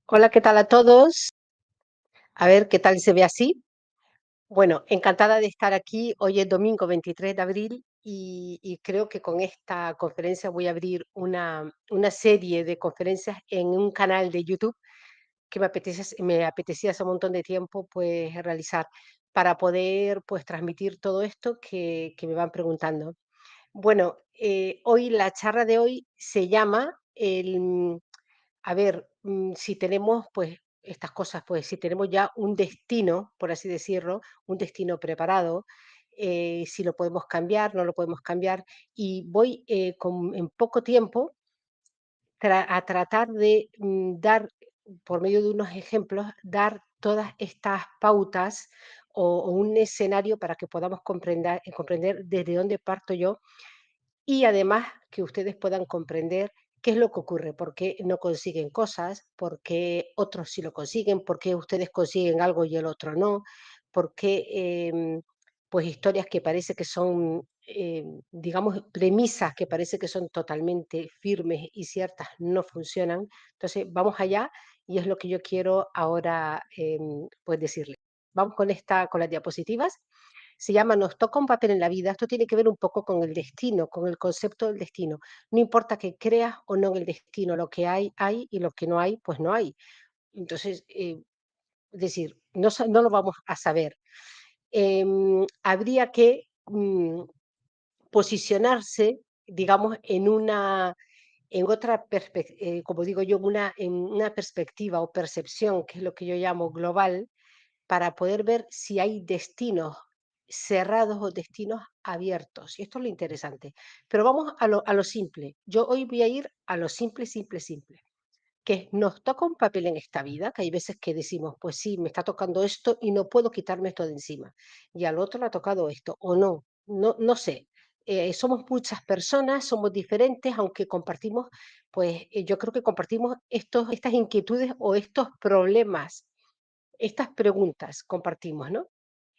Hola, ¿qué tal a todos? A ver qué tal se ve así. Bueno, encantada de estar aquí. Hoy es domingo 23 de abril y creo que con esta conferencia voy a abrir una serie de conferencias en un canal de YouTube que me apetecía hace un montón de tiempo pues realizar para poder pues transmitir todo esto que me van preguntando. Bueno, hoy la charla de hoy se llama a ver, si tenemos, pues, estas cosas, pues, si tenemos ya un destino, por así decirlo, un destino preparado, si lo podemos cambiar, no lo podemos cambiar, y voy, en poco tiempo a tratar de dar, por medio de unos ejemplos, dar todas estas pautas o un escenario para que podamos comprender desde dónde parto yo y además que ustedes puedan comprender qué es lo que ocurre, por qué no consiguen cosas, por qué otros sí lo consiguen, por qué ustedes consiguen algo y el otro no, por qué pues historias que parece que son, digamos, premisas que parece que son totalmente firmes y ciertas no funcionan. Entonces, vamos allá y es lo que yo quiero ahora pues decirles. Vamos con las diapositivas. Se llama Nos toca un papel en la vida. Esto tiene que ver un poco con el destino, con el concepto del destino. No importa que creas o no en el destino, lo que hay y lo que no hay, pues no hay. Entonces, es decir, no lo vamos a saber. Habría que posicionarse, digamos, en otra perspectiva, como digo yo, en una perspectiva o percepción, que es lo que yo llamo global, para poder ver si hay destinos cerrados o destinos abiertos. Y esto es lo interesante. Pero vamos a lo simple. Yo hoy voy a ir a lo simple, simple, simple. Que nos toca un papel en esta vida, que hay veces que decimos, pues sí, me está tocando esto y no puedo quitarme esto de encima. Y al otro le ha tocado esto, o no, no sé. Somos muchas personas, somos diferentes, aunque compartimos, pues yo creo que compartimos estas inquietudes o estos problemas, estas preguntas compartimos, ¿no?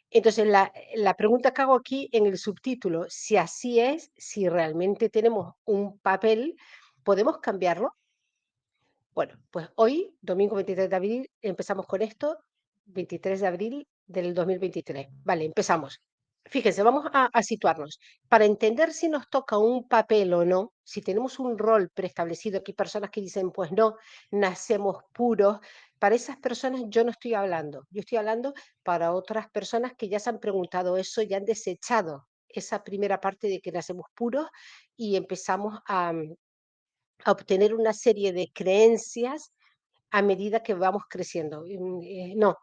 Entonces, la pregunta que hago aquí en el subtítulo, si así es, si realmente tenemos un papel, ¿podemos cambiarlo? Bueno, pues hoy, domingo 23 de abril, empezamos con esto, 23 de abril del 2023. Vale, empezamos. Fíjense, vamos a situarnos. Para entender si nos toca un papel o no, si tenemos un rol preestablecido, que hay personas que dicen, pues no, nacemos puros. Para esas personas yo no estoy hablando. Yo estoy hablando para otras personas que ya se han preguntado eso y han desechado esa primera parte de que nacemos puros y empezamos a obtener una serie de creencias a medida que vamos creciendo. No,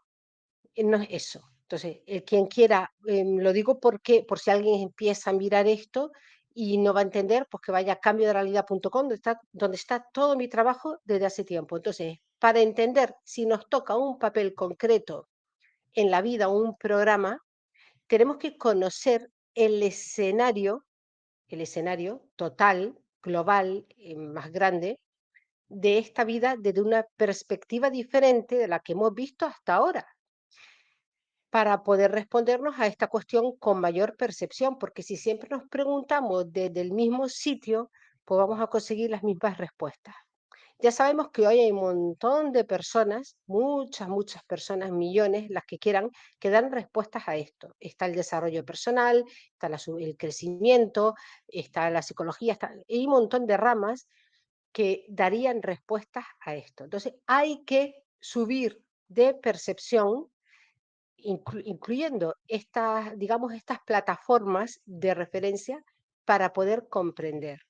no es eso. Entonces, quien quiera, lo digo porque, por si alguien empieza a mirar esto y no va a entender, pues que vaya a cambioderealidad.com, donde está todo mi trabajo desde hace tiempo. Entonces, para entender si nos toca un papel concreto en la vida o un programa, tenemos que conocer el escenario total, global, más grande, de esta vida desde una perspectiva diferente de la que hemos visto hasta ahora, para poder respondernos a esta cuestión con mayor percepción, porque si siempre nos preguntamos desde el mismo sitio, pues vamos a conseguir las mismas respuestas. Ya sabemos que hoy hay un montón de personas, muchas, muchas personas, millones, las que quieran, que dan respuestas a esto. Está el desarrollo personal, está el crecimiento, está la psicología, hay un montón de ramas que darían respuestas a esto. Entonces, hay que subir de percepción, incluyendo estas, digamos, estas plataformas de referencia para poder comprender.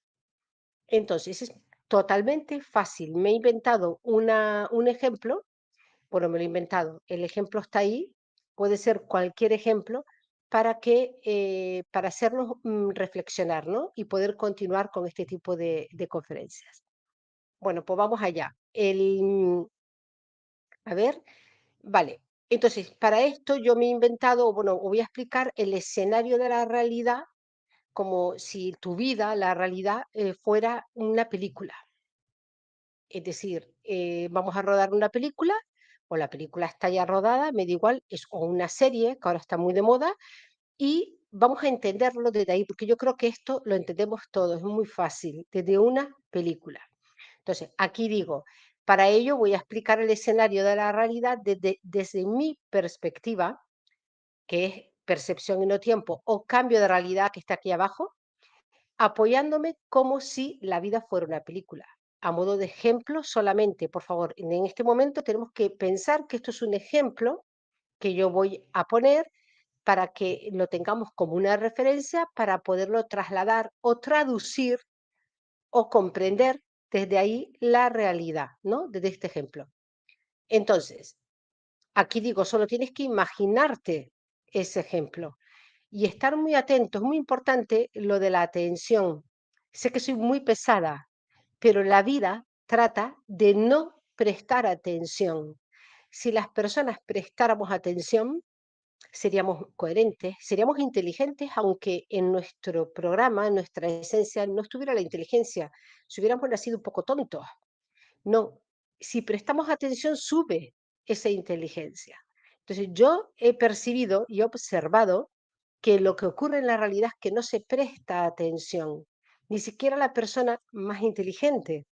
Entonces, es totalmente fácil. Me he inventado un ejemplo, bueno, me lo he inventado, el ejemplo está ahí, puede ser cualquier ejemplo para hacernos reflexionar, ¿no? Y poder continuar con este tipo de conferencias. Bueno, pues vamos allá. A ver, vale. Entonces, para esto yo me he inventado, bueno, os voy a explicar el escenario de la realidad como si tu vida, la realidad, fuera una película. Es decir, vamos a rodar una película, o la película está ya rodada, me da igual, es o una serie, que ahora está muy de moda, y vamos a entenderlo desde ahí, porque yo creo que esto lo entendemos todos, es muy fácil, desde una película. Entonces, aquí digo, Para ello voy a explicar el escenario de la realidad desde mi perspectiva, que es percepción y no tiempo, o cambio de realidad que está aquí abajo, apoyándome como si la vida fuera una película. A modo de ejemplo solamente, por favor, en este momento tenemos que pensar que esto es un ejemplo que yo voy a poner para que lo tengamos como una referencia para poderlo trasladar o traducir o comprender desde ahí la realidad, ¿no? Desde este ejemplo. Entonces, aquí digo, solo tienes que imaginarte ese ejemplo y estar muy atento. Es muy importante lo de la atención. Sé que soy muy pesada, pero la vida trata de no prestar atención. Si las personas prestáramos atención, seríamos coherentes, seríamos inteligentes, aunque en nuestro programa, en nuestra esencia, no estuviera la inteligencia. Si hubiéramos nacido un poco tontos. No, si prestamos atención, sube esa inteligencia. Entonces, yo he percibido y he observado que lo que ocurre en la realidad es que no se presta atención, ni siquiera la persona más inteligente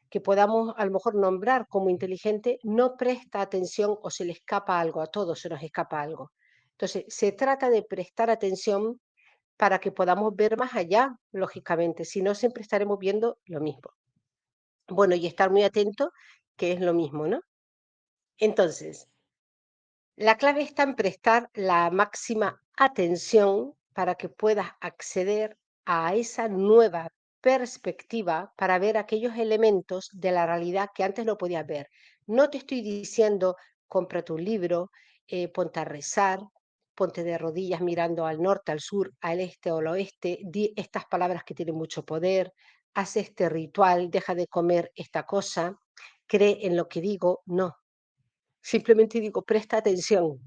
que podamos a lo mejor nombrar como inteligente, no presta atención o se le escapa algo, a todos se nos escapa algo. Entonces, se trata de prestar atención para que podamos ver más allá, lógicamente, si no, siempre estaremos viendo lo mismo. Bueno, y estar muy atento, que es lo mismo, ¿no? Entonces, la clave está en prestar la máxima atención para que puedas acceder a esa nueva perspectiva para ver aquellos elementos de la realidad que antes no podías ver. No te estoy diciendo, cómprate un libro, ponte a rezar, ponte de rodillas mirando al norte, al sur, al este o al oeste, di estas palabras que tienen mucho poder, haz este ritual, deja de comer esta cosa, cree en lo que digo. No, simplemente digo, presta atención,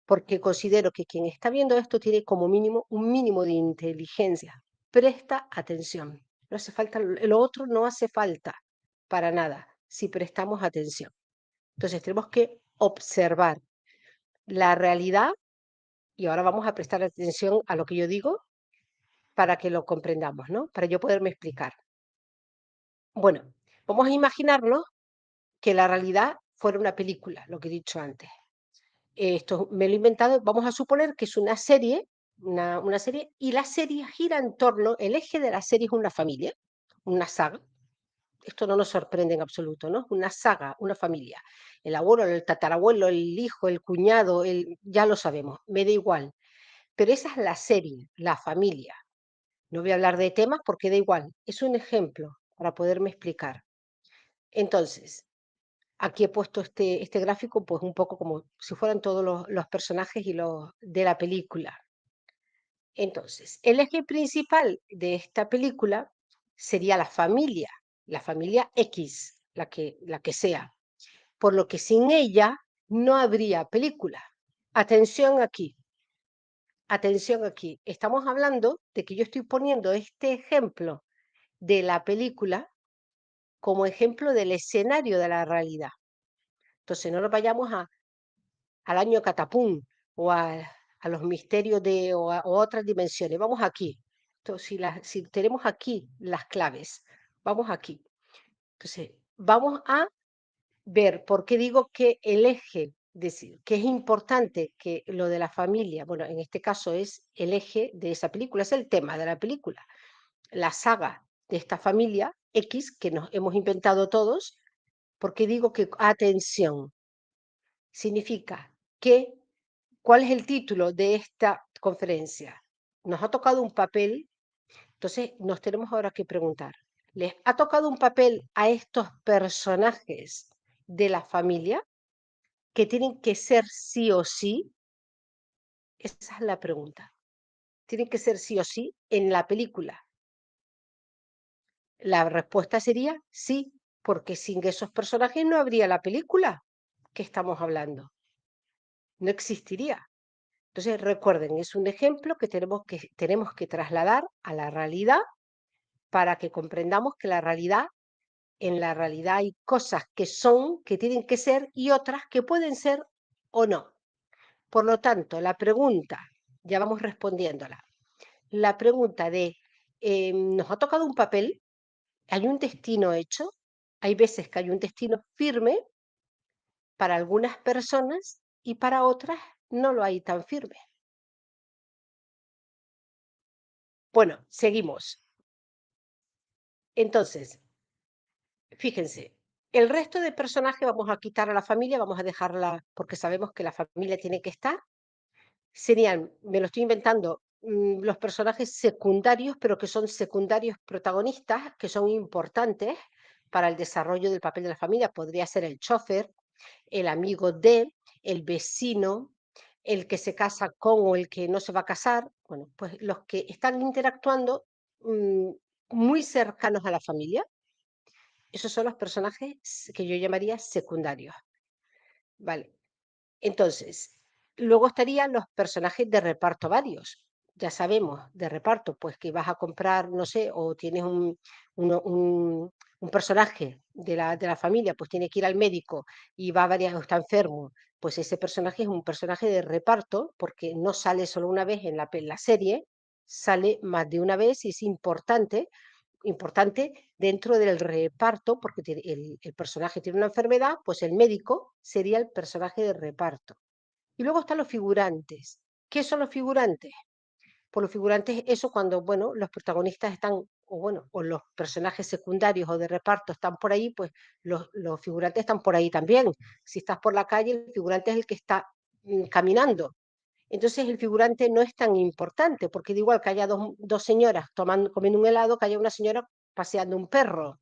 porque considero que quien está viendo esto tiene como mínimo un mínimo de inteligencia. Presta atención. No hace falta, lo otro no hace falta para nada si prestamos atención. Entonces tenemos que observar la realidad y ahora vamos a prestar atención a lo que yo digo para que lo comprendamos, ¿no? Para yo poderme explicar. Bueno, vamos a imaginarnos que la realidad fuera una película, lo que he dicho antes. Esto me lo he inventado, vamos a suponer que es una serie, y la serie gira en torno, el eje de la serie es una familia, una saga. Esto no nos sorprende en absoluto, ¿no? Una saga, una familia. El abuelo, el tatarabuelo, el hijo, el cuñado, ya lo sabemos, me da igual. Pero esa es la serie, la familia. No voy a hablar de temas porque da igual. Es un ejemplo para poderme explicar. Entonces, aquí he puesto este gráfico, pues un poco como si fueran todos los personajes y los de la película. Entonces, el eje principal de esta película sería la familia X, la que sea, por lo que sin ella no habría película. Atención aquí, atención aquí. Estamos hablando de que yo estoy poniendo este ejemplo de la película como ejemplo del escenario de la realidad. Entonces, no nos vayamos al año catapum o a los misterios o a otras dimensiones. Vamos aquí. Entonces, si tenemos aquí las claves, vamos aquí. Entonces, vamos a ver por qué digo que el eje, decir, que es importante que lo de la familia, bueno, en este caso es el eje de esa película, es el tema de la película, la saga de esta familia X que nos hemos inventado todos, porque digo que, atención, significa que, ¿cuál es el título de esta conferencia? Nos ha tocado un papel, entonces nos tenemos ahora que preguntar, ¿les ha tocado un papel a estos personajes de la familia que tienen que ser sí o sí? Esa es la pregunta. ¿Tienen que ser sí o sí en la película? La respuesta sería sí, porque sin esos personajes no habría la película que estamos hablando. No existiría. Entonces, recuerden, es un ejemplo que tenemos que trasladar a la realidad para que comprendamos que en la realidad hay cosas que son, que tienen que ser y otras que pueden ser o no. Por lo tanto, la pregunta, ya vamos respondiéndola, la pregunta de, ¿nos ha tocado un papel? ¿Hay un destino hecho? Hay veces que hay un destino firme para algunas personas y para otras no lo hay tan firme. Bueno, seguimos. Entonces, fíjense, el resto de personajes vamos a quitar a la familia, vamos a dejarla porque sabemos que la familia tiene que estar. Serían, me lo estoy inventando, los personajes secundarios, pero que son secundarios protagonistas, que son importantes para el desarrollo del papel de la familia. Podría ser el chofer, el amigo de, el vecino, el que se casa con o el que no se va a casar. Bueno, pues los que están interactuando muy cercanos a la familia, esos son los personajes que yo llamaría secundarios. Vale. Entonces, luego estarían los personajes de reparto varios. Ya sabemos, de reparto, pues que vas a comprar, no sé, o tienes un personaje de la familia, pues tiene que ir al médico y va a varias, o está enfermo. Pues ese personaje es un personaje de reparto, porque no sale solo una vez en en la serie, sale más de una vez y es importante dentro del reparto, porque el personaje tiene una enfermedad, pues el médico sería el personaje de reparto. Y luego están los figurantes. ¿Qué son los figurantes? Pues los figurantes, eso cuando, bueno, los protagonistas están, o bueno, o los personajes secundarios o de reparto están por ahí, pues los figurantes están por ahí también. Si estás por la calle, el figurante es el que está caminando. Entonces el figurante no es tan importante, porque da igual que haya dos señoras tomando, comiendo un helado, que haya una señora paseando un perro.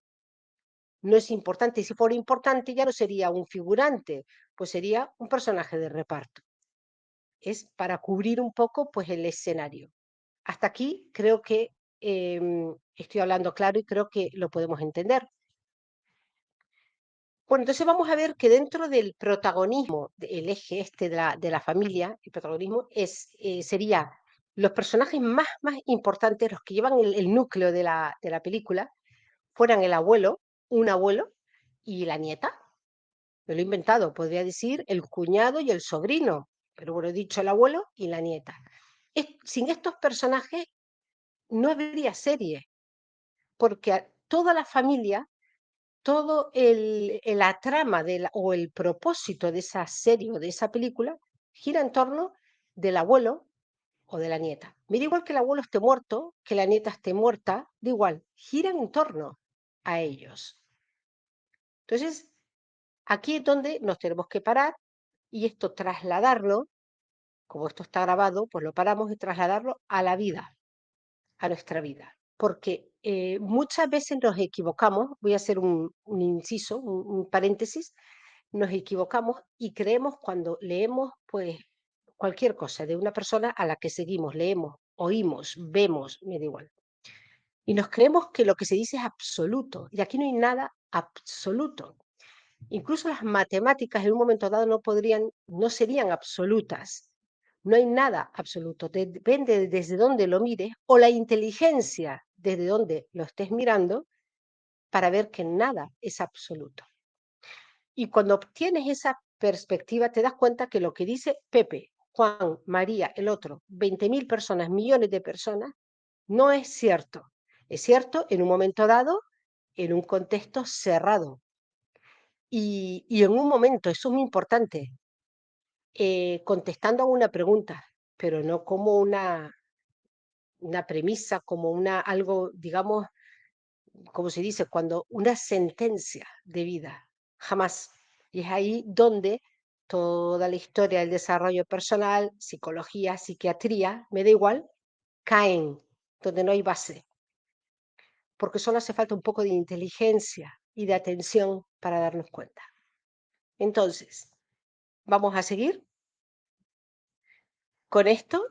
No es importante. Y si fuera importante, ya no sería un figurante, pues sería un personaje de reparto. Es para cubrir un poco pues, el escenario. Hasta aquí creo que estoy hablando claro y creo que lo podemos entender. Bueno, entonces vamos a ver que dentro del protagonismo, el eje este de la familia, el protagonismo sería los personajes más importantes, los que llevan el núcleo de la película, fueran el abuelo, un abuelo y la nieta. Me lo he inventado, podría decir el cuñado y el sobrino, pero bueno, he dicho el abuelo y la nieta. Sin estos personajes no habría serie, porque toda la familia, todo la trama o el propósito de esa serie o de esa película gira en torno del abuelo o de la nieta. Me da igual que el abuelo esté muerto, que la nieta esté muerta, da igual, giran en torno a ellos. Entonces, aquí es donde nos tenemos que parar y esto trasladarlo, como esto está grabado, pues lo paramos y trasladarlo a la vida, a nuestra vida. Porque muchas veces nos equivocamos, voy a hacer un inciso, un paréntesis, nos equivocamos y creemos cuando leemos pues cualquier cosa de una persona a la que seguimos, leemos, oímos, vemos, me da igual. Y nos creemos que lo que se dice es absoluto, y aquí no hay nada absoluto. Incluso las matemáticas en un momento dado no serían absolutas. No hay nada absoluto. Depende desde dónde lo mires o la inteligencia desde dónde lo estés mirando para ver que nada es absoluto. Y cuando obtienes esa perspectiva te das cuenta que lo que dice Pepe, Juan, María, el otro, 20.000 personas, millones de personas, no es cierto. Es cierto en un momento dado, en un contexto cerrado, y en un momento, eso es muy importante, contestando a una pregunta, pero no como una premisa, como algo, digamos, como se dice, cuando una sentencia de vida, jamás. Y es ahí donde toda la historia del desarrollo personal, psicología, psiquiatría, me da igual, caen, donde no hay base, porque solo hace falta un poco de inteligencia y de atención para darnos cuenta. Entonces, vamos a seguir con esto.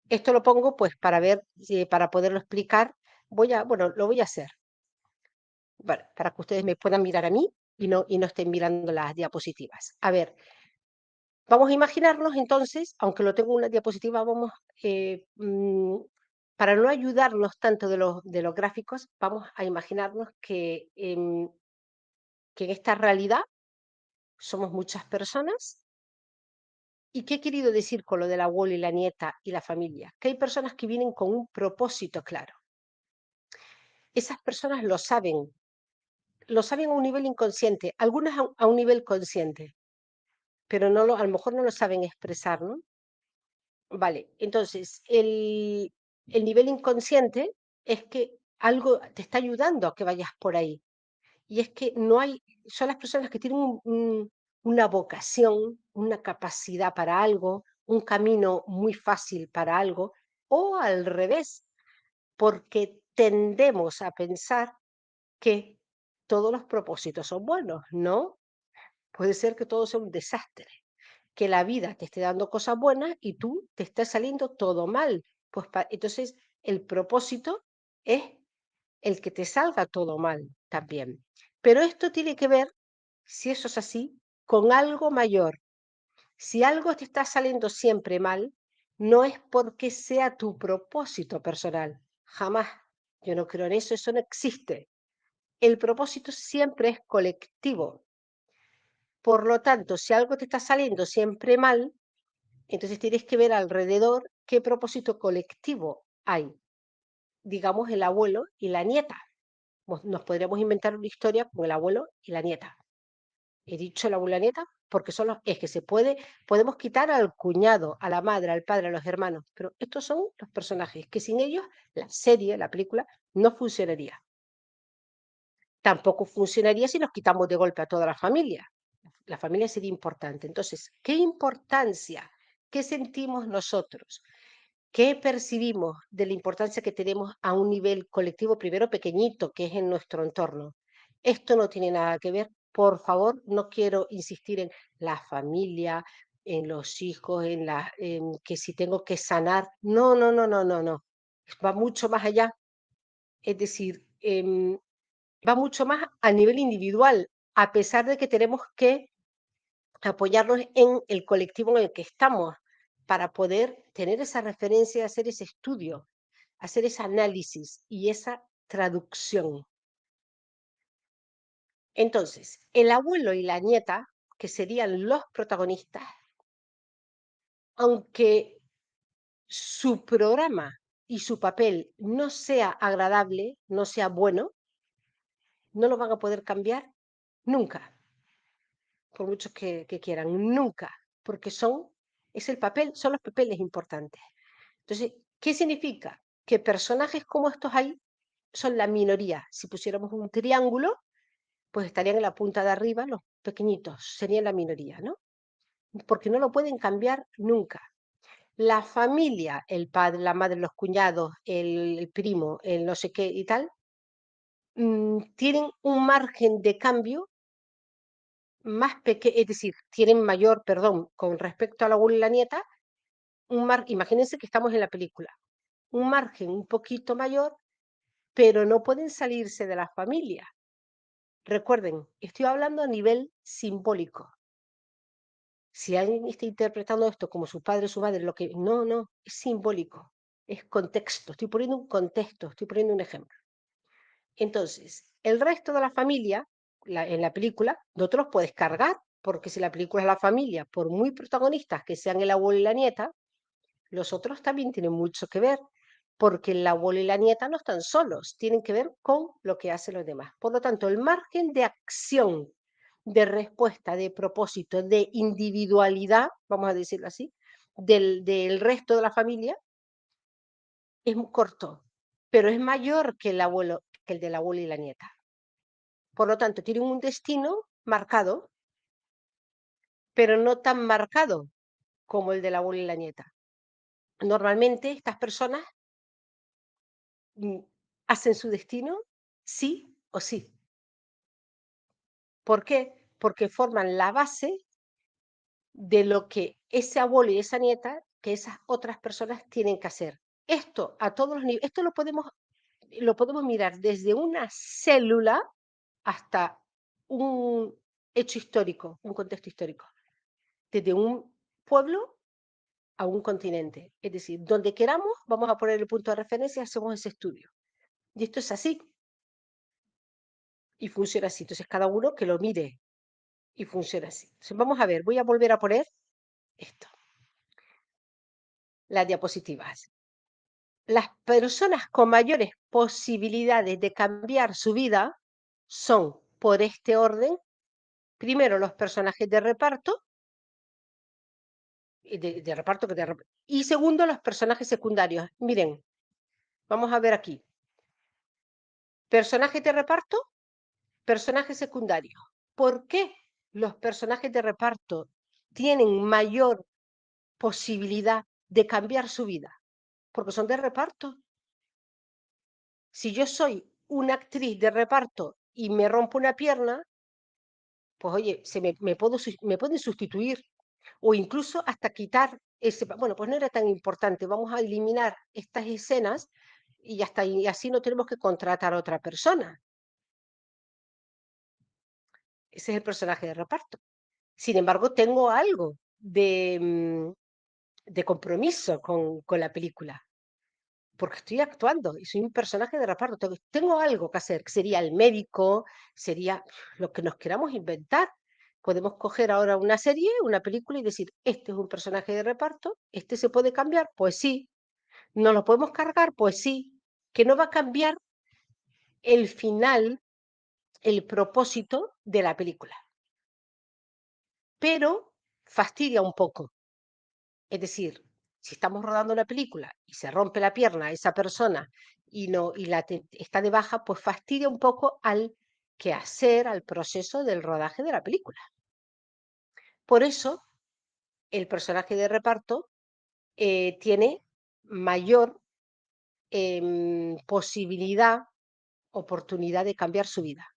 Esto lo pongo pues para ver, para poderlo explicar. Bueno, lo voy a hacer para que ustedes me puedan mirar a mí y no estén mirando las diapositivas. A ver, vamos a imaginarnos entonces, aunque lo tengo en una diapositiva, para no ayudarnos tanto de los gráficos, vamos a imaginarnos que en esta realidad somos muchas personas. ¿Y qué he querido decir con lo del abuelo y la nieta y la familia? Que hay personas que vienen con un propósito claro. Esas personas lo saben, lo saben a un nivel inconsciente, algunas a un nivel consciente, pero no lo a lo mejor no lo saben expresar, ¿no? Vale, entonces el nivel inconsciente es que algo te está ayudando a que vayas por ahí. Y es que no hay son las personas que tienen una vocación, una capacidad para algo, un camino muy fácil para algo, o al revés, porque tendemos a pensar que todos los propósitos son buenos, ¿no? Puede ser que todo sea un desastre, que la vida te esté dando cosas buenas y tú te esté saliendo todo mal. Pues entonces el propósito es el que te salga todo mal también. Pero esto tiene que ver, si eso es así, con algo mayor. Si algo te está saliendo siempre mal, no es porque sea tu propósito personal. Jamás. Yo no creo en eso no existe. El propósito siempre es colectivo. Por lo tanto, si algo te está saliendo siempre mal, entonces tienes que ver alrededor qué propósito colectivo hay. Digamos el abuelo y la nieta. Nos podríamos inventar una historia con el abuelo y la nieta. He dicho el abuelo y la nieta porque es que podemos quitar al cuñado, a la madre, al padre, a los hermanos, pero estos son los personajes que sin ellos la serie, la película, no funcionaría. Tampoco funcionaría si nos quitamos de golpe a toda la familia. La familia sería importante. Entonces, ¿qué importancia? ¿Qué sentimos nosotros? ¿Qué percibimos de la importancia que tenemos a un nivel colectivo, primero pequeñito, que es en nuestro entorno? Esto no tiene nada que ver, por favor, no quiero insistir en la familia, en los hijos, en que si tengo que sanar. No, no, no, no, no, no. Va mucho más allá. Es decir, va mucho más a nivel individual, a pesar de que tenemos que apoyarnos en el colectivo en el que estamos para poder tener esa referencia, hacer ese estudio, hacer ese análisis y esa traducción. Entonces, el abuelo y la nieta, que serían los protagonistas, aunque su programa y su papel no sea agradable, no sea bueno, no lo van a poder cambiar nunca, por mucho que quieran, nunca, porque es el papel, son los papeles importantes. Entonces, ¿qué significa? Que personajes como estos hay son la minoría. Si pusiéramos un triángulo, pues estarían en la punta de arriba los pequeñitos, serían la minoría, ¿no? Porque no lo pueden cambiar nunca. La familia, el padre, la madre, los cuñados, el primo, el no sé qué y tal, tienen un margen de cambio más pequeño, es decir, tienen mayor, perdón, con respecto al abuelo y la nieta, imagínense que estamos en la película, un margen un poquito mayor, pero no pueden salirse de la familia. Recuerden, estoy hablando a nivel simbólico. Si alguien está interpretando esto como su padre o su madre, lo que no, no, es simbólico, es contexto. Estoy poniendo un contexto, estoy poniendo un ejemplo. Entonces, el resto de la familia, en la película, no te los puedes cargar, porque si la película es la familia, por muy protagonistas que sean el abuelo y la nieta, los otros también tienen mucho que ver, porque el abuelo y la nieta no están solos, tienen que ver con lo que hacen los demás. Por lo tanto, el margen de acción, de respuesta, de propósito, de individualidad, vamos a decirlo así, del resto de la familia es muy corto, pero es mayor que el del abuelo y la nieta. Por lo tanto, tienen un destino marcado, pero no tan marcado como el del abuelo y la nieta. Normalmente estas personas mm, hacen su destino sí o sí. ¿Por qué? Porque forman la base de lo que ese abuelo y esa nieta, que esas otras personas tienen que hacer. Esto a todos los niveles, esto lo podemos mirar desde una célula hasta un hecho histórico, un contexto histórico, desde un pueblo a un continente. Es decir, donde queramos, vamos a poner el punto de referencia y hacemos ese estudio. Y esto es así y funciona así. Entonces, cada uno que lo mire y funciona así. Entonces, vamos a ver, voy a volver a poner esto, las diapositivas. Las personas con mayores posibilidades de cambiar su vida son por este orden. Primero, los personajes de reparto, de reparto que y segundo, los personajes secundarios. Miren, vamos a ver aquí. Personajes de reparto, personajes secundarios. ¿Por qué los personajes de reparto tienen mayor posibilidad de cambiar su vida? Porque son de reparto. Si yo soy una actriz de reparto y me rompo una pierna, pues oye, me pueden sustituir o incluso hasta quitar ese, bueno, pues no era tan importante, vamos a eliminar estas escenas y ya está, y así no tenemos que contratar a otra persona. Ese es el personaje de reparto. Sin embargo, tengo algo de compromiso con la película, porque estoy actuando y soy un personaje de reparto. Tengo algo que hacer, que sería el médico, sería lo que nos queramos inventar. Podemos coger ahora una serie, una película y decir, este es un personaje de reparto, este se puede cambiar, pues sí. ¿Nos lo podemos cargar? Pues sí. Que no va a cambiar el final, el propósito de la película. Pero fastidia un poco. Es decir, si estamos rodando una película y se rompe la pierna a esa persona y, no, está de baja, pues fastidia un poco al quehacer, al proceso del rodaje de la película. Por eso, el personaje de reparto tiene mayor posibilidad, oportunidad de cambiar su vida,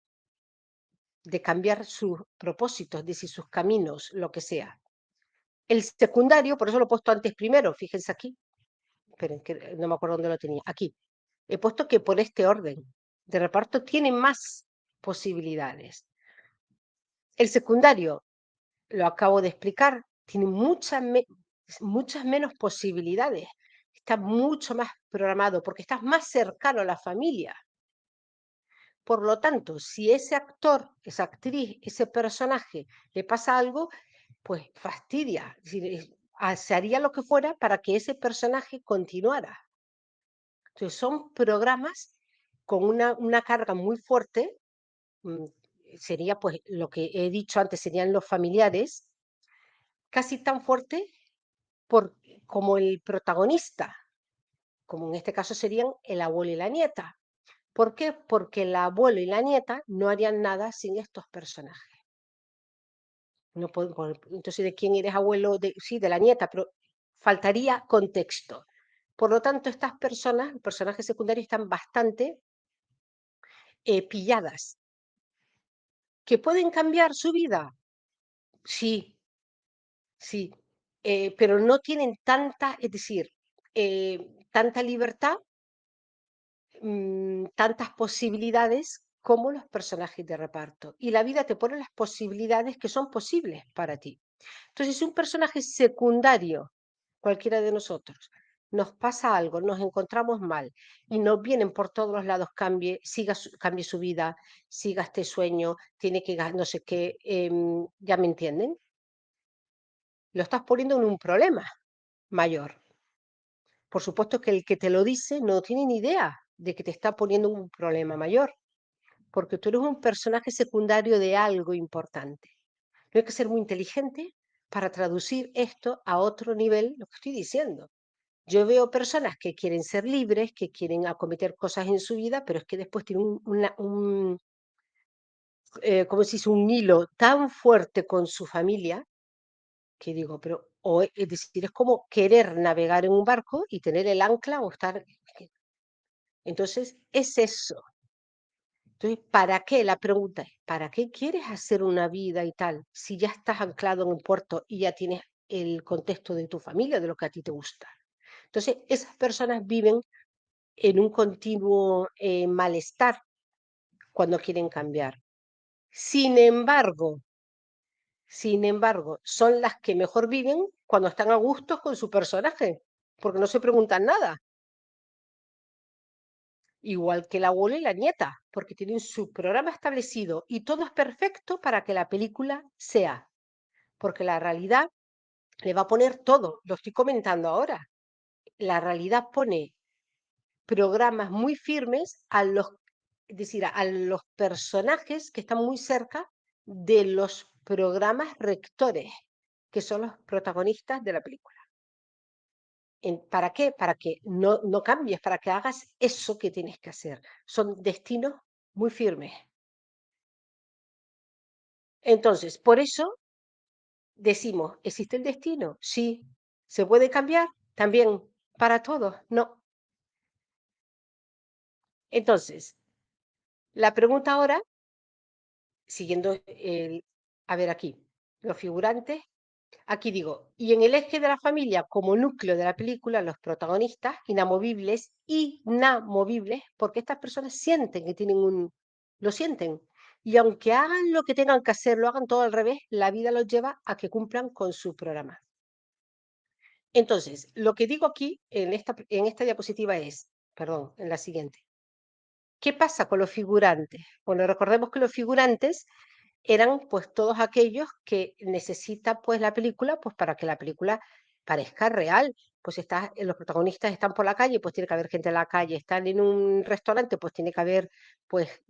de cambiar sus propósitos, de sus caminos, lo que sea. El secundario, por eso lo he puesto antes primero, fíjense aquí, esperen, que no me acuerdo dónde lo tenía, aquí. He puesto que por este orden de reparto tiene más posibilidades. El secundario, lo acabo de explicar, tiene muchas menos posibilidades. Está mucho más programado porque estás más cercano a la familia. Por lo tanto, si ese actor, esa actriz, ese personaje le pasa algo, pues fastidia. Es decir, se haría lo que fuera para que ese personaje continuara. Entonces, son programas con una carga muy fuerte. mm, Sería, pues, lo que he dicho antes, serían los familiares, casi tan fuerte como el protagonista, como en este caso serían el abuelo y la nieta. ¿Por qué? Porque el abuelo y la nieta no harían nada sin estos personajes. No entonces, ¿de quién eres abuelo? Sí, de la nieta, pero faltaría contexto. Por lo tanto, estas personas, personajes secundarios, están bastante pilladas. ¿Que pueden cambiar su vida? Sí, sí, pero no tienen tanta, es decir, tanta libertad, tantas posibilidades como los personajes de reparto. Y la vida te pone las posibilidades que son posibles para ti. Entonces, si un personaje secundario, cualquiera de nosotros, nos pasa algo, nos encontramos mal y nos vienen por todos los lados, cambie su vida, siga este sueño, tiene que no sé qué, ¿ya me entienden? Lo estás poniendo en un problema mayor. Por supuesto que el que te lo dice no tiene ni idea de que te está poniendo un problema mayor, porque tú eres un personaje secundario de algo importante. No hay que ser muy inteligente para traducir esto a otro nivel, lo que estoy diciendo. Yo veo personas que quieren ser libres, que quieren acometer cosas en su vida, pero es que después tienen como si es un hilo tan fuerte con su familia que digo, pero, es decir, es como querer navegar en un barco y tener el ancla o estar. Entonces, es eso. Entonces, ¿para qué? La pregunta es, ¿para qué quieres hacer una vida y tal si ya estás anclado en un puerto y ya tienes el contexto de tu familia, de lo que a ti te gusta? Entonces, esas personas viven en un continuo malestar cuando quieren cambiar. Sin embargo, son las que mejor viven cuando están a gusto con su personaje, porque no se preguntan nada. Igual que el abuelo y la nieta, porque tienen su programa establecido y todo es perfecto para que la película sea, porque la realidad le va a poner todo, lo estoy comentando ahora. La realidad pone programas muy firmes es decir, a los personajes que están muy cerca de los programas rectores, que son los protagonistas de la película. ¿Para qué? Para que no cambies, para que hagas eso que tienes que hacer. Son destinos muy firmes. Entonces, por eso decimos, ¿existe el destino? Sí. ¿Se puede cambiar? También. ¿Para todos? No. Entonces, la pregunta ahora, siguiendo a ver aquí, los figurantes, aquí digo, y en el eje de la familia como núcleo de la película, los protagonistas inamovibles, porque estas personas sienten que tienen lo sienten. Y aunque hagan lo que tengan que hacer, lo hagan todo al revés, la vida los lleva a que cumplan con su programa. Entonces, lo que digo aquí en esta diapositiva es, perdón, en la siguiente. ¿Qué pasa con los figurantes? Bueno, recordemos que los figurantes eran pues todos aquellos que necesita pues la película pues para que la película parezca real. Pues los protagonistas están por la calle, pues tiene que haber gente en la calle. Están en un restaurante, pues tiene que haber pues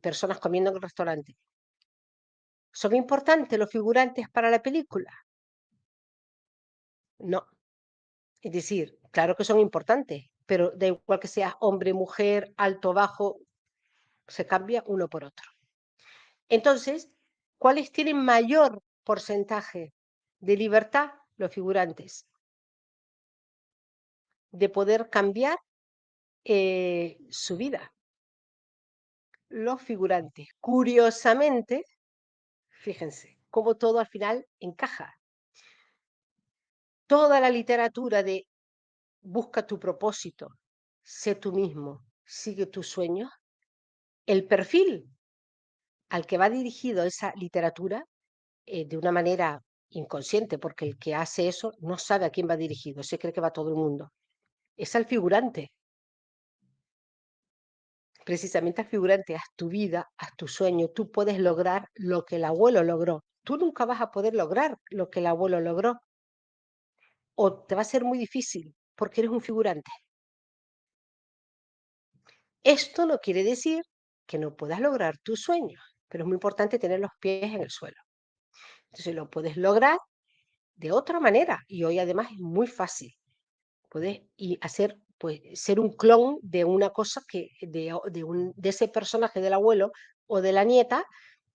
personas comiendo en el restaurante. ¿Son importantes los figurantes para la película? No. Es decir, claro que son importantes, pero da igual que sea hombre, mujer, alto, bajo, se cambia uno por otro. Entonces, ¿cuáles tienen mayor porcentaje de libertad? Los figurantes, de poder cambiar su vida. Los figurantes. Curiosamente, fíjense, cómo todo al final encaja. Toda la literatura de busca tu propósito, sé tú mismo, sigue tus sueños, el perfil al que va dirigido esa literatura de una manera inconsciente, porque el que hace eso no sabe a quién va dirigido, se cree que va todo el mundo. Es al figurante, precisamente al figurante, haz tu vida, haz tu sueño, tú puedes lograr lo que el abuelo logró. Tú nunca vas a poder lograr lo que el abuelo logró, o te va a ser muy difícil, porque eres un figurante. Esto no quiere decir que no puedas lograr tus sueños, pero es muy importante tener los pies en el suelo. Entonces lo puedes lograr de otra manera, y hoy además es muy fácil. Puedes hacer, pues, ser un clon de una cosa de ese personaje del abuelo o de la nieta,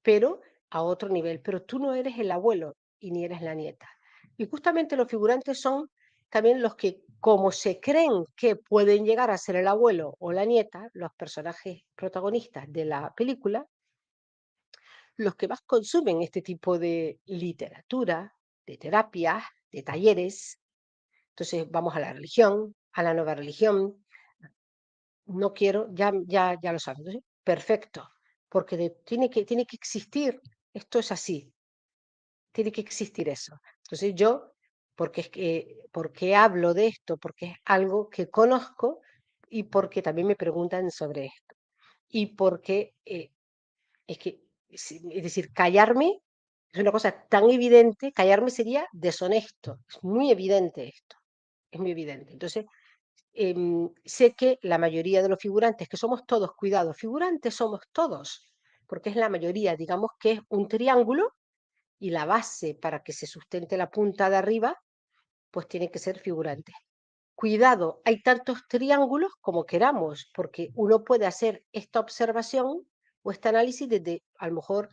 pero a otro nivel. Pero tú no eres el abuelo y ni eres la nieta. Y justamente los figurantes son también los que, como se creen que pueden llegar a ser el abuelo o la nieta, los personajes protagonistas de la película, los que más consumen este tipo de literatura, de terapias, de talleres. Entonces vamos a la religión, a la nueva religión. No quiero, ya lo saben. Entonces, perfecto, porque tiene que existir, esto es así, tiene que existir eso. Entonces yo, porque hablo de esto, porque es algo que conozco y porque también me preguntan sobre esto. Y porque es que, es decir, callarme es una cosa tan evidente, callarme sería deshonesto, es muy evidente esto, es muy evidente. Entonces, sé que la mayoría de los figurantes, que somos todos, cuidado, figurantes somos todos, porque es la mayoría, digamos que es un triángulo y la base para que se sustente la punta de arriba, pues tiene que ser figurante. Cuidado, hay tantos triángulos como queramos, porque uno puede hacer esta observación o este análisis desde, a lo mejor,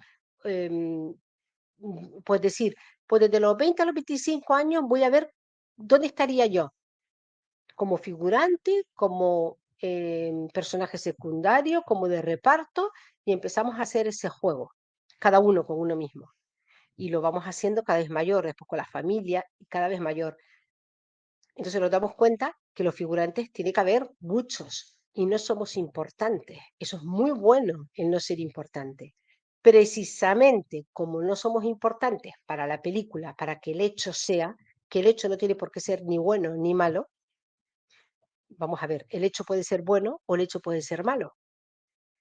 pues decir, pues desde los 20 a los 25 años voy a ver dónde estaría yo, como figurante, como personaje secundario, como de reparto, y empezamos a hacer ese juego, cada uno con uno mismo. Y lo vamos haciendo cada vez mayor, después con la familia, y cada vez mayor. Entonces nos damos cuenta que los figurantes tiene que haber muchos y no somos importantes. Eso es muy bueno, el no ser importante. Precisamente como no somos importantes para la película, para que el hecho sea, que el hecho no tiene por qué ser ni bueno ni malo, vamos a ver, el hecho puede ser bueno o el hecho puede ser malo,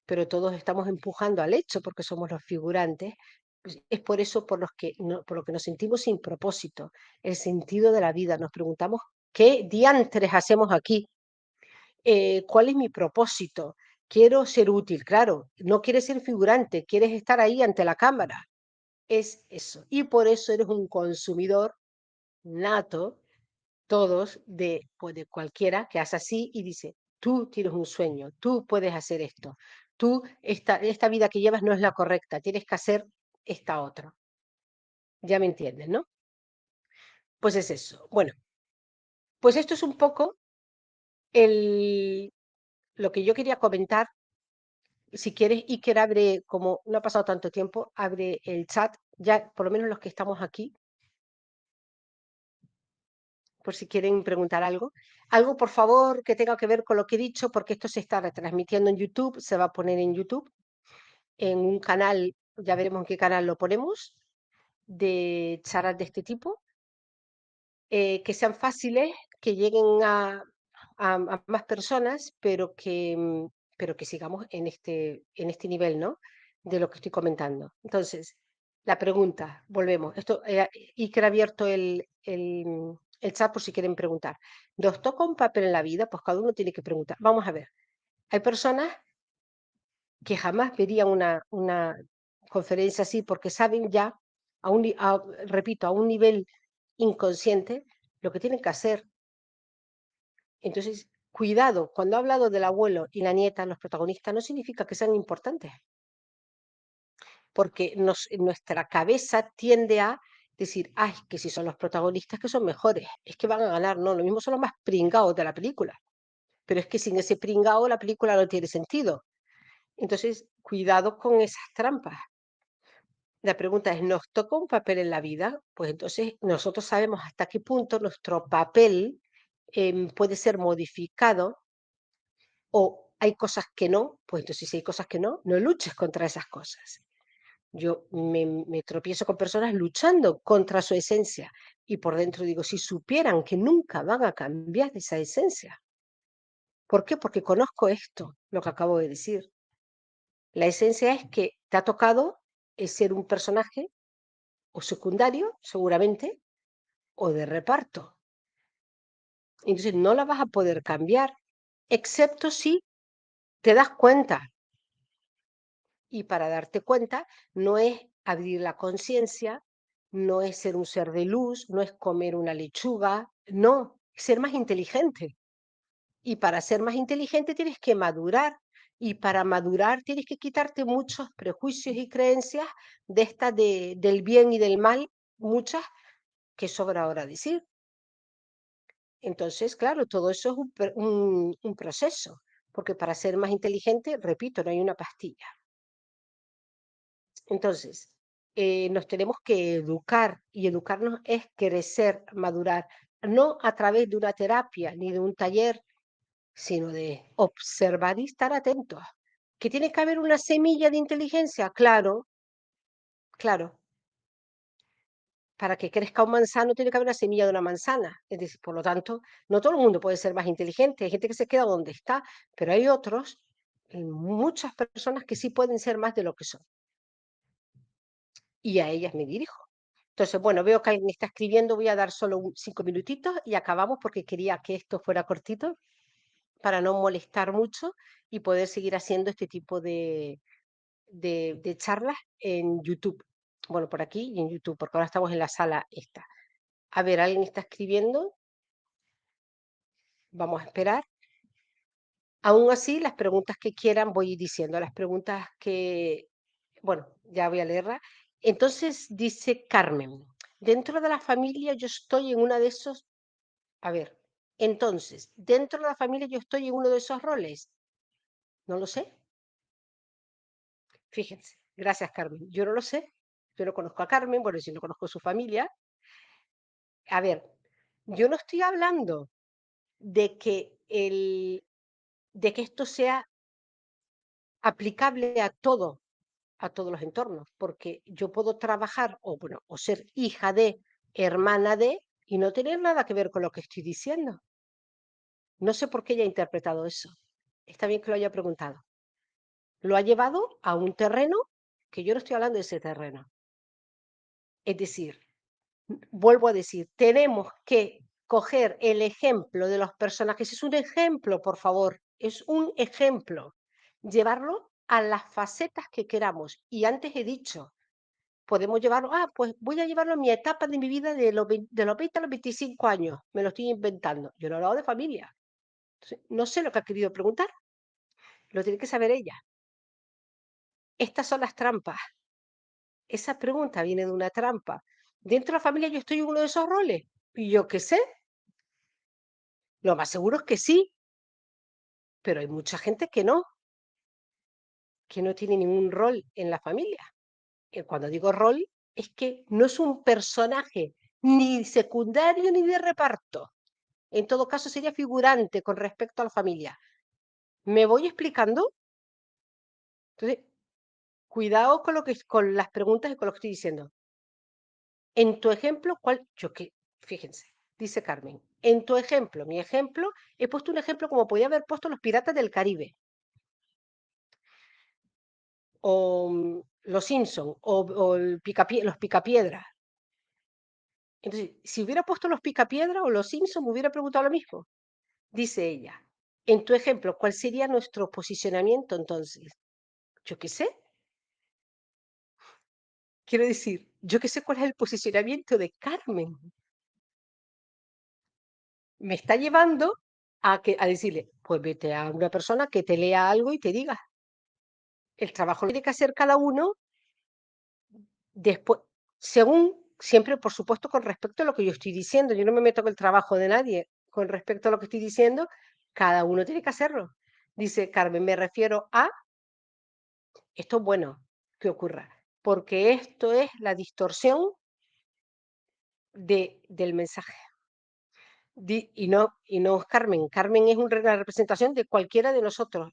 pero todos estamos empujando al hecho porque somos los figurantes. Pues es por eso por lo que nos sentimos sin propósito, el sentido de la vida. Nos preguntamos qué diantres hacemos aquí, cuál es mi propósito, quiero ser útil, claro, no quieres ser figurante, quieres estar ahí ante la cámara. Es eso. Y por eso eres un consumidor nato, todos, pues de cualquiera que hace así y dice, tú tienes un sueño, tú puedes hacer esto, tú, esta vida que llevas no es la correcta, tienes que hacer esta otra. Ya me entiendes, ¿no? Pues es eso. Bueno, pues esto es un poco el, lo que yo quería comentar. Si quieres, Iker, abre, como no ha pasado tanto tiempo, abre el chat, ya por lo menos los que estamos aquí, por si quieren preguntar algo. Algo, por favor, que tenga que ver con lo que he dicho, porque esto se está retransmitiendo en YouTube, se va a poner en YouTube, en un canal, ya veremos en qué canal lo ponemos, de charlas de este tipo, que sean fáciles, que lleguen a más personas, pero que sigamos en este nivel, ¿no? De lo que estoy comentando. Entonces, la pregunta, volvemos. Iker ha abierto el chat por si quieren preguntar. ¿Nos toca un papel en la vida? Pues cada uno tiene que preguntar. Vamos a ver. Hay personas que jamás verían una conferencia así porque saben ya, repito, a un nivel inconsciente, lo que tienen que hacer. Entonces, cuidado, cuando ha hablado del abuelo y la nieta, los protagonistas, no significa que sean importantes, porque nuestra cabeza tiende a decir, ay, que si son los protagonistas que son mejores, es que van a ganar, no, lo mismo son los más pringados de la película, pero es que sin ese pringao la película no tiene sentido. Entonces, cuidado con esas trampas. La pregunta es, ¿nos toca un papel en la vida? Pues entonces nosotros sabemos hasta qué punto nuestro papel puede ser modificado o hay cosas que no, pues entonces si hay cosas que no, no luches contra esas cosas. Yo me tropiezo con personas luchando contra su esencia y por dentro digo, si supieran que nunca van a cambiar esa esencia. ¿Por qué? Porque conozco esto, lo que acabo de decir. La esencia es que te ha tocado ser un personaje o secundario, seguramente, o de reparto. Entonces no la vas a poder cambiar, excepto si te das cuenta. Y para darte cuenta, no es abrir la conciencia, no es ser un ser de luz, no es comer una lechuga, no, es ser más inteligente. Y para ser más inteligente tienes que madurar. Y para madurar tienes que quitarte muchos prejuicios y creencias de estas del bien y del mal, muchas que sobra ahora decir. Entonces, claro, todo eso es un proceso, porque para ser más inteligente, repito, no hay una pastilla. Entonces, nos tenemos que educar y educarnos es crecer, madurar, no a través de una terapia ni de un taller, sino de observar y estar atentos. ¿Que tiene que haber una semilla de inteligencia? Claro, claro. Para que crezca un manzano tiene que haber una semilla de una manzana. Es decir, por lo tanto, no todo el mundo puede ser más inteligente. Hay gente que se queda donde está, pero hay otros, muchas personas que sí pueden ser más de lo que son. Y a ellas me dirijo. Entonces, bueno, veo que alguien me está escribiendo, voy a dar solo 5 minutitos y acabamos porque quería que esto fuera cortito para no molestar mucho y poder seguir haciendo este tipo de charlas en YouTube. Bueno, por aquí y en YouTube, porque ahora estamos en la sala esta. A ver, alguien está escribiendo. Vamos a esperar. Aún así, las preguntas que quieran voy diciendo, las preguntas que, bueno, ya voy a leerla. Entonces dice Carmen, dentro de la familia yo estoy en una de esos, a ver, entonces, dentro de la familia yo estoy en uno de esos roles. No lo sé. Fíjense, gracias Carmen. Yo no lo sé. Yo no conozco a Carmen, bueno, si no conozco su familia. A ver, yo no estoy hablando de que de que esto sea aplicable a todos los entornos, porque yo puedo trabajar o, bueno, o ser hija de, hermana de, y no tener nada que ver con lo que estoy diciendo. No sé por qué ella ha interpretado eso. Está bien que lo haya preguntado. Lo ha llevado a un terreno que yo no estoy hablando de ese terreno. Es decir, vuelvo a decir, tenemos que coger el ejemplo de los personajes. Es un ejemplo, por favor, es un ejemplo. llevarlo a las facetas que queramos. Y antes he dicho, podemos llevarlo, pues voy a llevarlo a mi etapa de mi vida de los 20 a los 25 años, me lo estoy inventando. Yo no he hablado de familia. Entonces, no sé lo que ha querido preguntar, lo tiene que saber ella. Estas son las trampas. Esa pregunta viene de una trampa. Dentro de la familia yo estoy en uno de esos roles. Y yo qué sé, lo más seguro es que sí, pero hay mucha gente que no tiene ningún rol en la familia. Cuando digo rol, es que no es un personaje ni secundario ni de reparto. En todo caso, sería figurante con respecto a la familia. ¿Me voy explicando? Entonces, cuidado con, con las preguntas y con lo que estoy diciendo. En tu ejemplo, fíjense, dice Carmen, en tu ejemplo, mi ejemplo, he puesto un ejemplo como podía haber puesto los piratas del Caribe, o los Simpson, o los Picapiedras. Entonces, si hubiera puesto los Picapiedra o los Simpson, me hubiera preguntado lo mismo. Dice ella, en tu ejemplo, ¿cuál sería nuestro posicionamiento entonces? Yo qué sé. Quiero decir, yo qué sé cuál es el posicionamiento de Carmen. Me está llevando a decirle, pues vete a una persona que te lea algo y te diga. El trabajo lo tiene que hacer cada uno después, según, siempre, por supuesto, con respecto a lo que yo estoy diciendo. Yo no me meto con el trabajo de nadie. Con respecto a lo que estoy diciendo, cada uno tiene que hacerlo. Dice Carmen, me refiero a esto es bueno que ocurra, porque esto es la distorsión del mensaje. Y no es Carmen. Carmen es una representación de cualquiera de nosotros,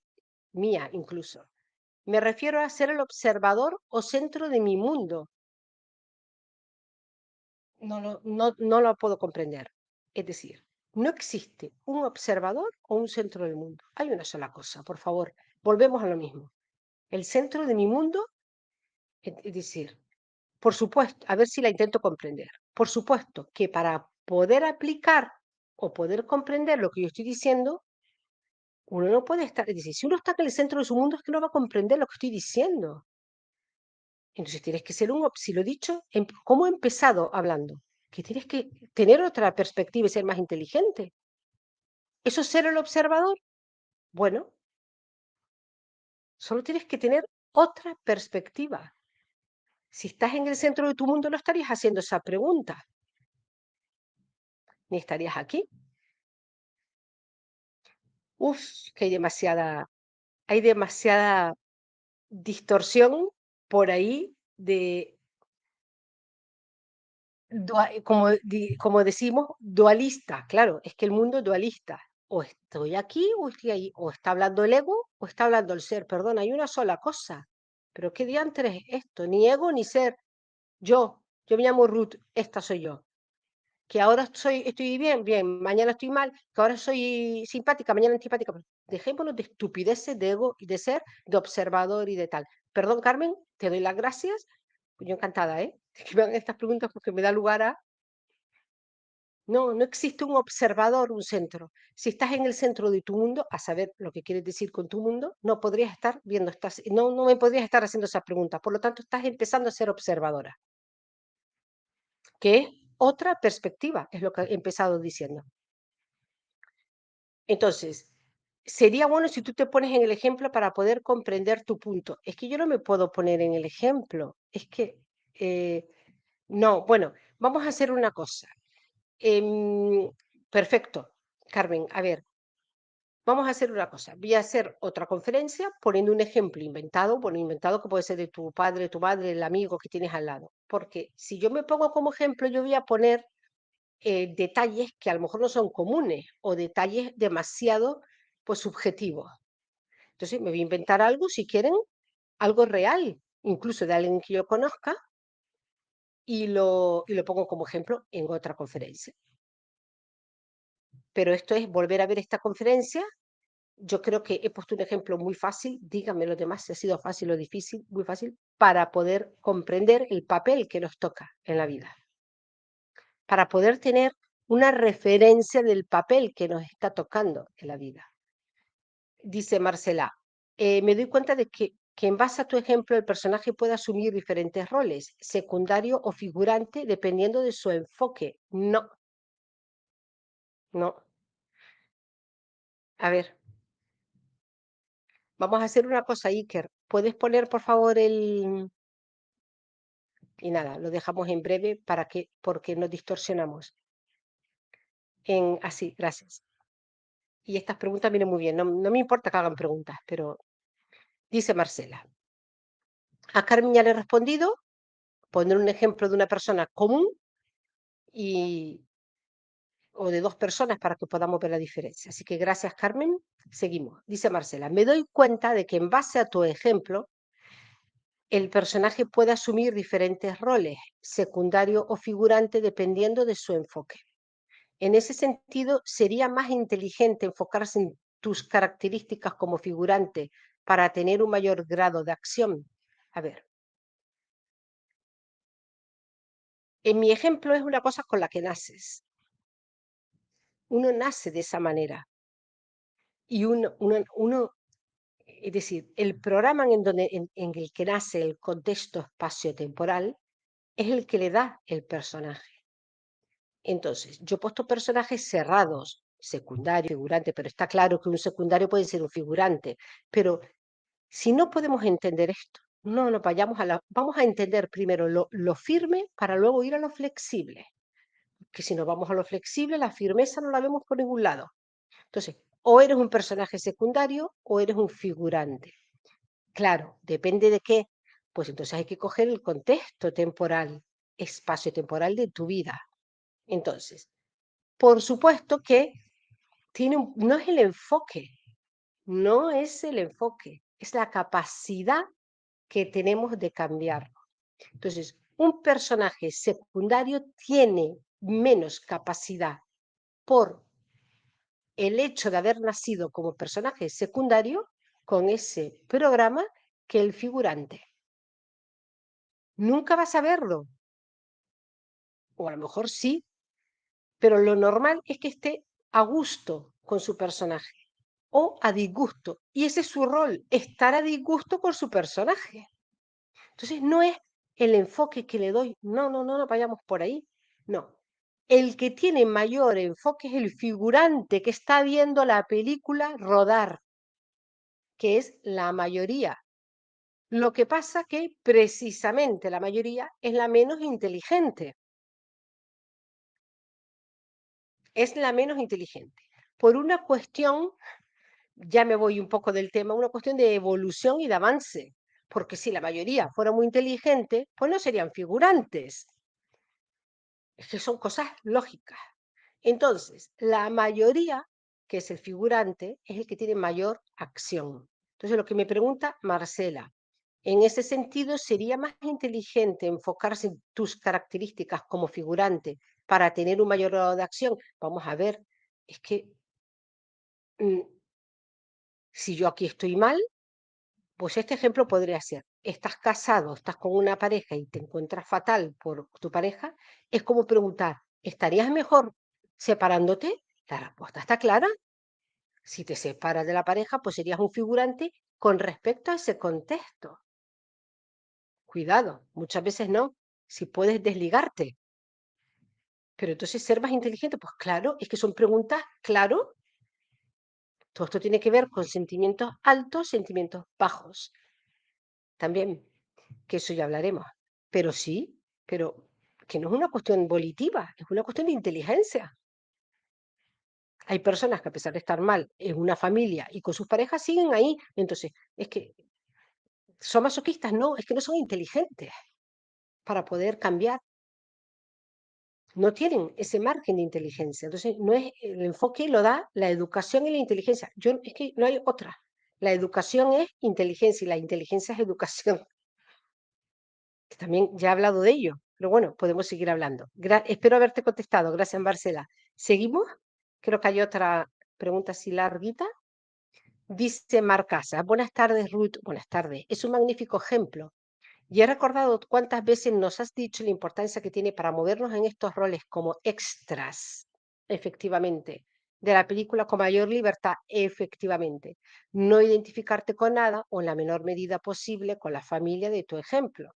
mía incluso. Me refiero a ser el observador o centro de mi mundo. No lo puedo comprender. Es decir, no existe un observador o un centro del mundo. Hay una sola cosa, por favor. Volvemos a lo mismo. El centro de mi mundo, es decir, por supuesto, a ver si la intento comprender. Por supuesto que para poder aplicar o poder comprender lo que yo estoy diciendo, uno no puede estar, es decir, si uno está en el centro de su mundo es que no va a comprender lo que estoy diciendo. Entonces tienes que ser si lo he dicho, ¿cómo he empezado hablando? Que tienes que tener otra perspectiva y ser más inteligente. ¿Eso es ser el observador? Bueno, solo tienes que tener otra perspectiva. Si estás en el centro de tu mundo, no estarías haciendo esa pregunta, ni estarías aquí. Uf, que hay demasiada distorsión por ahí como decimos, dualista. Claro, es que el mundo es dualista. O estoy aquí o estoy ahí. O está hablando el ego o está hablando el ser. Perdón, hay una sola cosa. Pero ¿qué diantres es esto? Ni ego ni ser. Yo me llamo Ruth, esta soy yo. Que ahora estoy bien, bien, mañana estoy mal, que ahora soy simpática, mañana antipática. Dejémonos de estupideces de ego y de ser, de observador y de tal. Perdón, Carmen, te doy las gracias. Yo encantada, ¿eh? De que me hagan estas preguntas porque me da lugar a... No existe un observador, un centro. Si estás en el centro de tu mundo, a saber lo que quieres decir con tu mundo, no podrías estar viendo no me podrías estar haciendo esas preguntas. Por lo tanto, estás empezando a ser observadora, que es otra perspectiva, es lo que he empezado diciendo. Entonces, sería bueno si tú te pones en el ejemplo para poder comprender tu punto. Es que yo no me puedo poner en el ejemplo. Es que, no, bueno, vamos a hacer una cosa. Perfecto, Carmen. A ver, vamos a hacer una cosa. Voy a hacer otra conferencia poniendo un ejemplo inventado, bueno, inventado que puede ser de tu padre, tu madre, el amigo que tienes al lado. Porque si yo me pongo como ejemplo, yo voy a poner detalles que a lo mejor no son comunes o detalles demasiado pues subjetivos. Entonces me voy a inventar algo, si quieren, algo real, incluso de alguien que yo conozca, y lo pongo como ejemplo en otra conferencia. Pero esto es volver a ver esta conferencia. Yo creo que he puesto un ejemplo muy fácil, díganme los demás si ha sido fácil o difícil, muy fácil, para poder comprender el papel que nos toca en la vida, para poder tener una referencia del papel que nos está tocando en la vida. Dice Marcela, me doy cuenta de que en base a tu ejemplo el personaje puede asumir diferentes roles, secundario o figurante, dependiendo de su enfoque. No, no. A ver, vamos a hacer una cosa, Iker. ¿Puedes poner, por favor, el... Y nada, lo dejamos en breve porque nos distorsionamos. Así, gracias. Y estas preguntas vienen muy bien. No me importa que hagan preguntas, pero dice Marcela. A Carmen ya le he respondido, poner un ejemplo de una persona común y, o de dos personas para que podamos ver la diferencia. Así que gracias, Carmen. Seguimos. Dice Marcela, me doy cuenta de que en base a tu ejemplo, el personaje puede asumir diferentes roles, secundario o figurante, dependiendo de su enfoque. En ese sentido, sería más inteligente enfocarse en tus características como figurante para tener un mayor grado de acción. A ver, en mi ejemplo es una cosa con la que naces. Uno nace de esa manera y es decir, el programa en el que nace el contexto espacio-temporal es el que le da el personaje. Entonces, yo he puesto personajes cerrados, secundario, figurante, pero está claro que un secundario puede ser un figurante. Pero si no podemos entender esto, no nos vayamos vamos a entender primero lo firme para luego ir a lo flexible. Que si nos vamos a lo flexible, la firmeza no la vemos por ningún lado. Entonces, o eres un personaje secundario o eres un figurante. Claro, depende de qué. Pues entonces hay que coger el contexto temporal, espacio-temporal de tu vida. Entonces, por supuesto que no es el enfoque, no es el enfoque, es la capacidad que tenemos de cambiar. Entonces, un personaje secundario tiene menos capacidad por el hecho de haber nacido como personaje secundario con ese programa que el figurante. Nunca vas a verlo, o a lo mejor sí, pero lo normal es que esté a gusto con su personaje o a disgusto. Y ese es su rol, estar a disgusto con su personaje. Entonces no es el enfoque que le doy, no vayamos por ahí, no. El que tiene mayor enfoque es el figurante que está viendo la película rodar, que es la mayoría. Lo que pasa que precisamente la mayoría es la menos inteligente. Es la menos inteligente. Por una cuestión, ya me voy un poco del tema, una cuestión de evolución y de avance. Porque si la mayoría fuera muy inteligente, pues no serían figurantes. Es que son cosas lógicas. Entonces, la mayoría, que es el figurante, es el que tiene mayor acción. Entonces, lo que me pregunta Marcela, en ese sentido, sería más inteligente enfocarse en tus características como figurante para tener un mayor grado de acción. Vamos a ver, es que si yo aquí estoy mal, pues este ejemplo podría ser, estás casado, estás con una pareja y te encuentras fatal por tu pareja, es como preguntar, ¿estarías mejor separándote? La respuesta está clara. Si te separas de la pareja, pues serías un figurante con respecto a ese contexto. Cuidado, muchas veces no, si puedes desligarte. Pero entonces ser más inteligente, pues claro, es que son preguntas, claro, todo esto tiene que ver con sentimientos altos, sentimientos bajos. También, que eso ya hablaremos. Pero sí, pero que no es una cuestión volitiva, es una cuestión de inteligencia. Hay personas que a pesar de estar mal en una familia y con sus parejas siguen ahí. Entonces, es que son masoquistas, no, es que no son inteligentes para poder cambiar. No tienen ese margen de inteligencia. Entonces, no es el enfoque lo da la educación y la inteligencia. Es que no hay otra. La educación es inteligencia y la inteligencia es educación. Que también ya he hablado de ello, pero bueno, podemos seguir hablando. Espero haberte contestado. Gracias, Marcela. ¿Seguimos? Creo que hay otra pregunta así larguita. Dice Marcasa, buenas tardes, Ruth. Buenas tardes. Es un magnífico ejemplo. Y he recordado cuántas veces nos has dicho la importancia que tiene para movernos en estos roles como extras. Efectivamente. de la película con mayor libertad, efectivamente. No identificarte con nada o en la menor medida posible con la familia de tu ejemplo,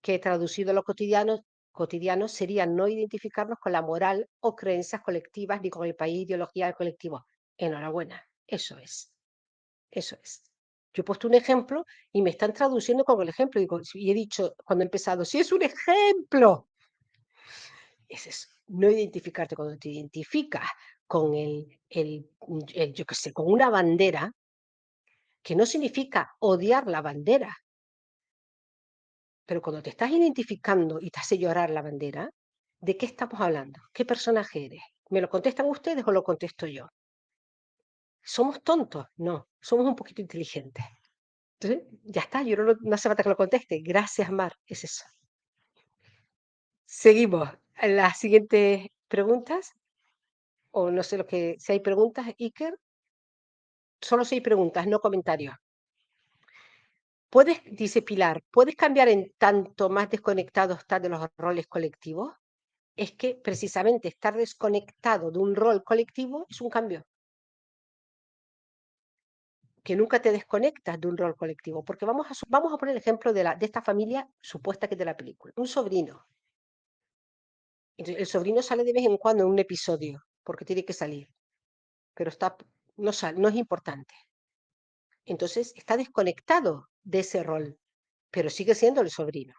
que traducido a lo cotidiano sería no identificarnos con la moral o creencias colectivas ni con el país, ideología del colectivo. Enhorabuena, eso es, eso es. Yo he puesto un ejemplo y me están traduciendo con el ejemplo y he dicho cuando he empezado, si es un ejemplo, es eso, no identificarte. Cuando te identificas con yo qué sé, con una bandera, que no significa odiar la bandera, pero cuando te estás identificando y te hace llorar la bandera, ¿de qué estamos hablando? ¿Qué personaje eres? ¿Me lo contestan ustedes o lo contesto yo? ¿Somos tontos? No, somos un poquito inteligentes. Entonces, ya está, yo no hace falta que lo conteste. Gracias, Mar, es eso. Seguimos. Las siguientes preguntas, o no sé si hay preguntas, Iker. Solo si hay preguntas, no comentarios. Dice Pilar, ¿puedes cambiar en tanto más desconectado estás de los roles colectivos? Es que precisamente estar desconectado de un rol colectivo es un cambio. Que nunca te desconectas de un rol colectivo. Porque vamos a poner el ejemplo de esta familia supuesta que es de la película. Un sobrino. Entonces, el sobrino sale de vez en cuando en un episodio, porque tiene que salir. Pero no es importante. Entonces está desconectado de ese rol, pero sigue siendo el sobrino.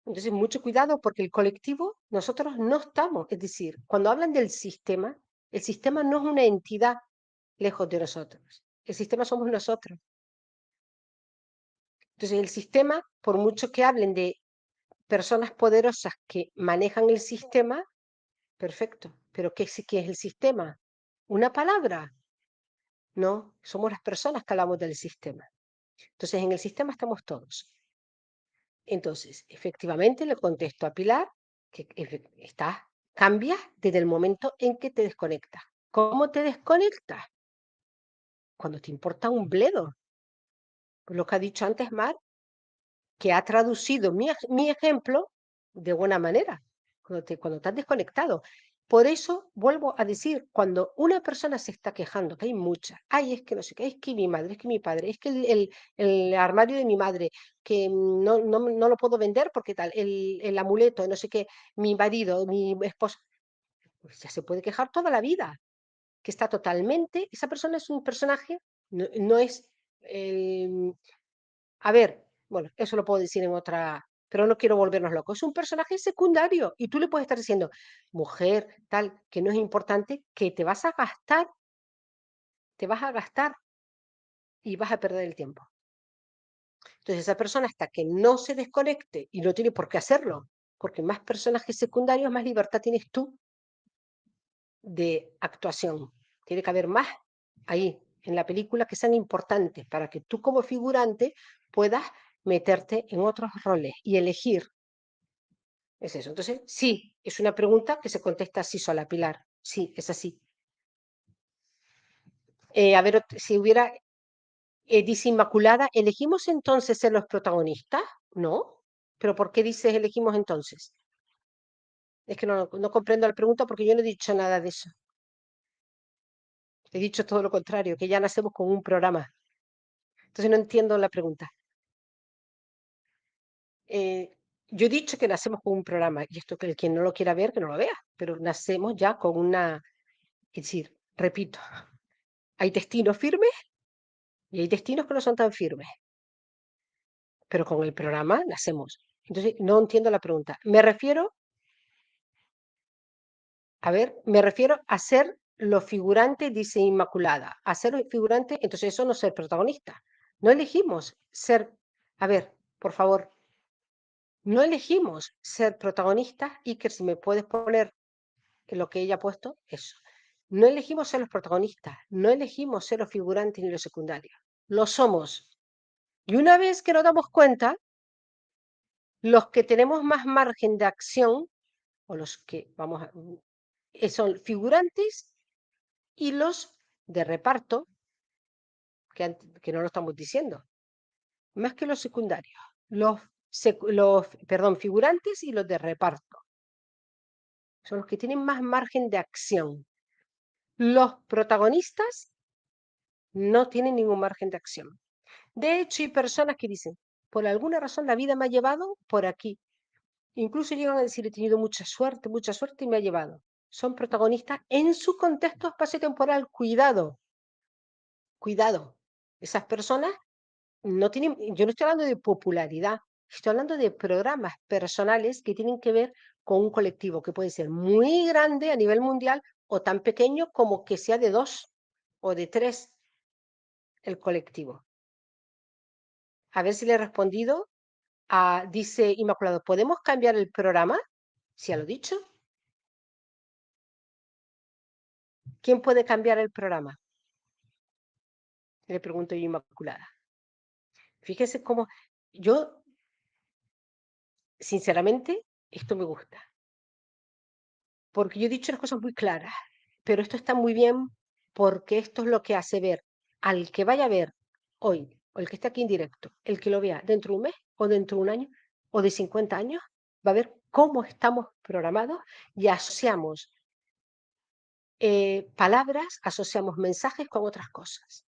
Entonces, mucho cuidado porque el colectivo, nosotros no estamos, es decir, cuando hablan del sistema, el sistema no es una entidad lejos de nosotros. El sistema somos nosotros. Entonces, el sistema, por mucho que hablen de personas poderosas que manejan el sistema, perfecto. Pero qué es el sistema? ¿Una palabra? No, somos las personas que hablamos del sistema. Entonces, en el sistema estamos todos. Entonces, efectivamente, le contesto a Pilar que cambias desde el momento en que te desconectas. ¿Cómo te desconectas? Cuando te importa un bledo. Lo que ha dicho antes Mar, que ha traducido mi ejemplo de buena manera, cuando estás desconectado. Por eso vuelvo a decir, cuando una persona se está quejando, que hay muchas, ay, es que no sé qué, es que mi madre, es que mi padre, es que el armario de mi madre, que no lo puedo vender porque tal, el amuleto, no sé qué, mi marido, mi esposo, pues ya se puede quejar toda la vida, que está totalmente, esa persona es un personaje, no es el, a ver, bueno, eso lo puedo decir en otra, pero no quiero volvernos locos. Es un personaje secundario y tú le puedes estar diciendo, mujer, tal, que no es importante, que te vas a gastar y vas a perder el tiempo. Entonces, esa persona hasta que no se desconecte y no tiene por qué hacerlo, porque más personajes secundarios, más libertad tienes tú de actuación. Tiene que haber más ahí en la película que sean importantes para que tú como figurante puedas meterte en otros roles y elegir. Es eso. Entonces, sí, es una pregunta que se contesta así sola, Pilar. Sí, es así. A ver, si hubiera, dice Inmaculada, ¿elegimos entonces ser los protagonistas? No. ¿Pero por qué dices elegimos entonces? Es que no comprendo la pregunta porque yo no he dicho nada de eso. He dicho todo lo contrario, que ya nacemos con un programa. Entonces no entiendo la pregunta. Eh, yo he dicho que nacemos con un programa, y esto que el quien no lo quiera ver, que no lo vea, pero nacemos ya con una, es decir, repito, hay destinos firmes y hay destinos que no son tan firmes, pero con el programa nacemos. Entonces, no entiendo la pregunta. Me refiero a ser los figurantes, dice Inmaculada. A ser figurante, entonces eso no es ser protagonista. No elegimos ser, a ver, por favor, no elegimos ser protagonistas y que si me puedes poner lo que ella ha puesto, eso. No elegimos ser los protagonistas, no elegimos ser los figurantes ni los secundarios. Lo somos. Y una vez que nos damos cuenta, los que tenemos más margen de acción, o los que son figurantes y los de reparto, que no lo estamos diciendo, más que los secundarios, figurantes y los de reparto, son los que tienen más margen de acción. Los protagonistas no tienen ningún margen de acción. De hecho, hay personas que dicen, por alguna razón la vida me ha llevado por aquí. Incluso llegan a decir, he tenido mucha suerte y me ha llevado. Son protagonistas en su contexto espaciotemporal. Cuidado, cuidado. Esas personas no tienen, yo no estoy hablando de popularidad, estoy hablando de programas personales que tienen que ver con un colectivo que puede ser muy grande a nivel mundial o tan pequeño como que sea de 2 o de 3 el colectivo. A ver si le he respondido. Dice Inmaculado, ¿podemos cambiar el programa? ¿Sí lo dicho? ¿Quién puede cambiar el programa? Le pregunto yo, Inmaculada. Fíjese cómo yo, sinceramente, esto me gusta, porque yo he dicho las cosas muy claras, pero esto está muy bien porque esto es lo que hace ver al que vaya a ver hoy, o el que esté aquí en directo, el que lo vea dentro de un mes, o dentro de un año, o de 50 años, va a ver cómo estamos programados y asociamos palabras, asociamos mensajes con otras cosas.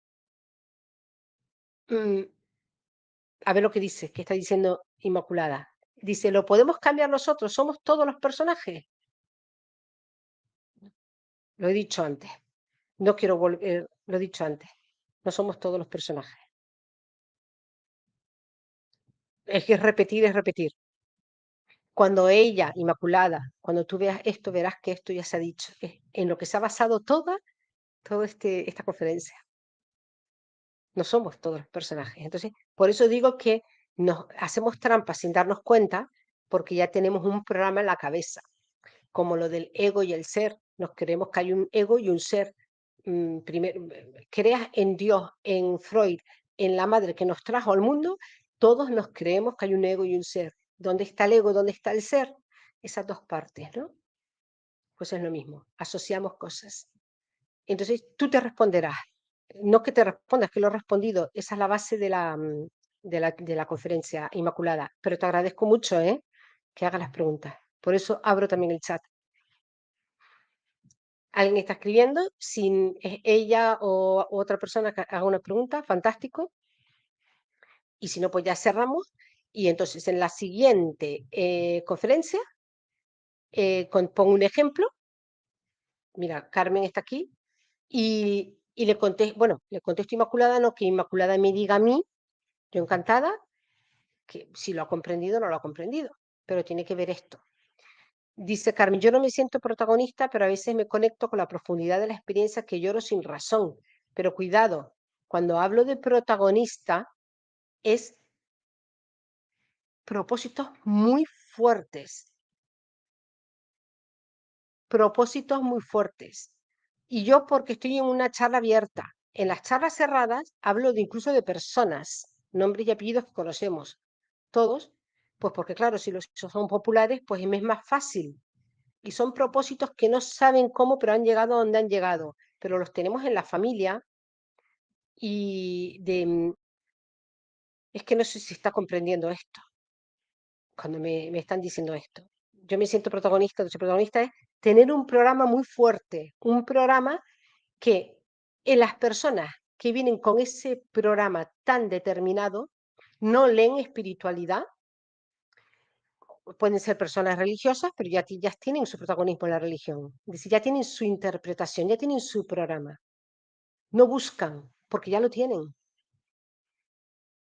A ver lo que dice, que está diciendo Inmaculada. Dice, ¿lo podemos cambiar nosotros? ¿Somos todos los personajes? Lo he dicho antes. No quiero volver, lo he dicho antes. No somos todos los personajes. Es que repetir es repetir. Cuando ella, Inmaculada, cuando tú veas esto, verás que esto ya se ha dicho. Es en lo que se ha basado toda esta conferencia. No somos todos los personajes. Entonces, por eso digo que nos hacemos trampas sin darnos cuenta, porque ya tenemos un programa en la cabeza, como lo del ego y el ser. Nos creemos que hay un ego y un ser. Creas en Dios, en Freud, en la madre que nos trajo al mundo, todos nos creemos que hay un ego y un ser. ¿Dónde está el ego? ¿Dónde está el ser? Esas dos partes, ¿no? Pues es lo mismo, asociamos cosas. Entonces tú te responderás, no que te respondas, que lo he respondido, esa es la base de la conferencia, Inmaculada, pero te agradezco mucho, que hagas las preguntas. Por eso abro también el chat. Alguien está escribiendo, si es ella o otra persona que haga una pregunta, fantástico. Y si no, pues ya cerramos. Y entonces en la siguiente conferencia pongo un ejemplo. Mira, Carmen está aquí y le contesto, bueno, le contesto Inmaculada, no que Inmaculada me diga a mí, yo encantada, que si lo ha comprendido o no lo ha comprendido, pero tiene que ver esto. Dice Carmen, yo no me siento protagonista, pero a veces me conecto con la profundidad de la experiencia que lloro sin razón. Pero cuidado, cuando hablo de protagonista es propósitos muy fuertes, propósitos muy fuertes. Y yo porque estoy en una charla abierta. En las charlas cerradas hablo de incluso de personas, nombres y apellidos que conocemos todos, pues porque claro, si los hechos son populares, pues me es más fácil. Y son propósitos que no saben cómo, pero han llegado a donde han llegado. Pero los tenemos en la familia y es que no sé si está comprendiendo esto cuando me están diciendo esto. Yo me siento protagonista, entonces protagonista es tener un programa muy fuerte, un programa que en las personas que vienen con ese programa tan determinado no leen espiritualidad, pueden ser personas religiosas, pero ya tienen su protagonismo en la religión, es decir, ya tienen su interpretación, ya tienen su programa. No buscan, porque ya lo tienen.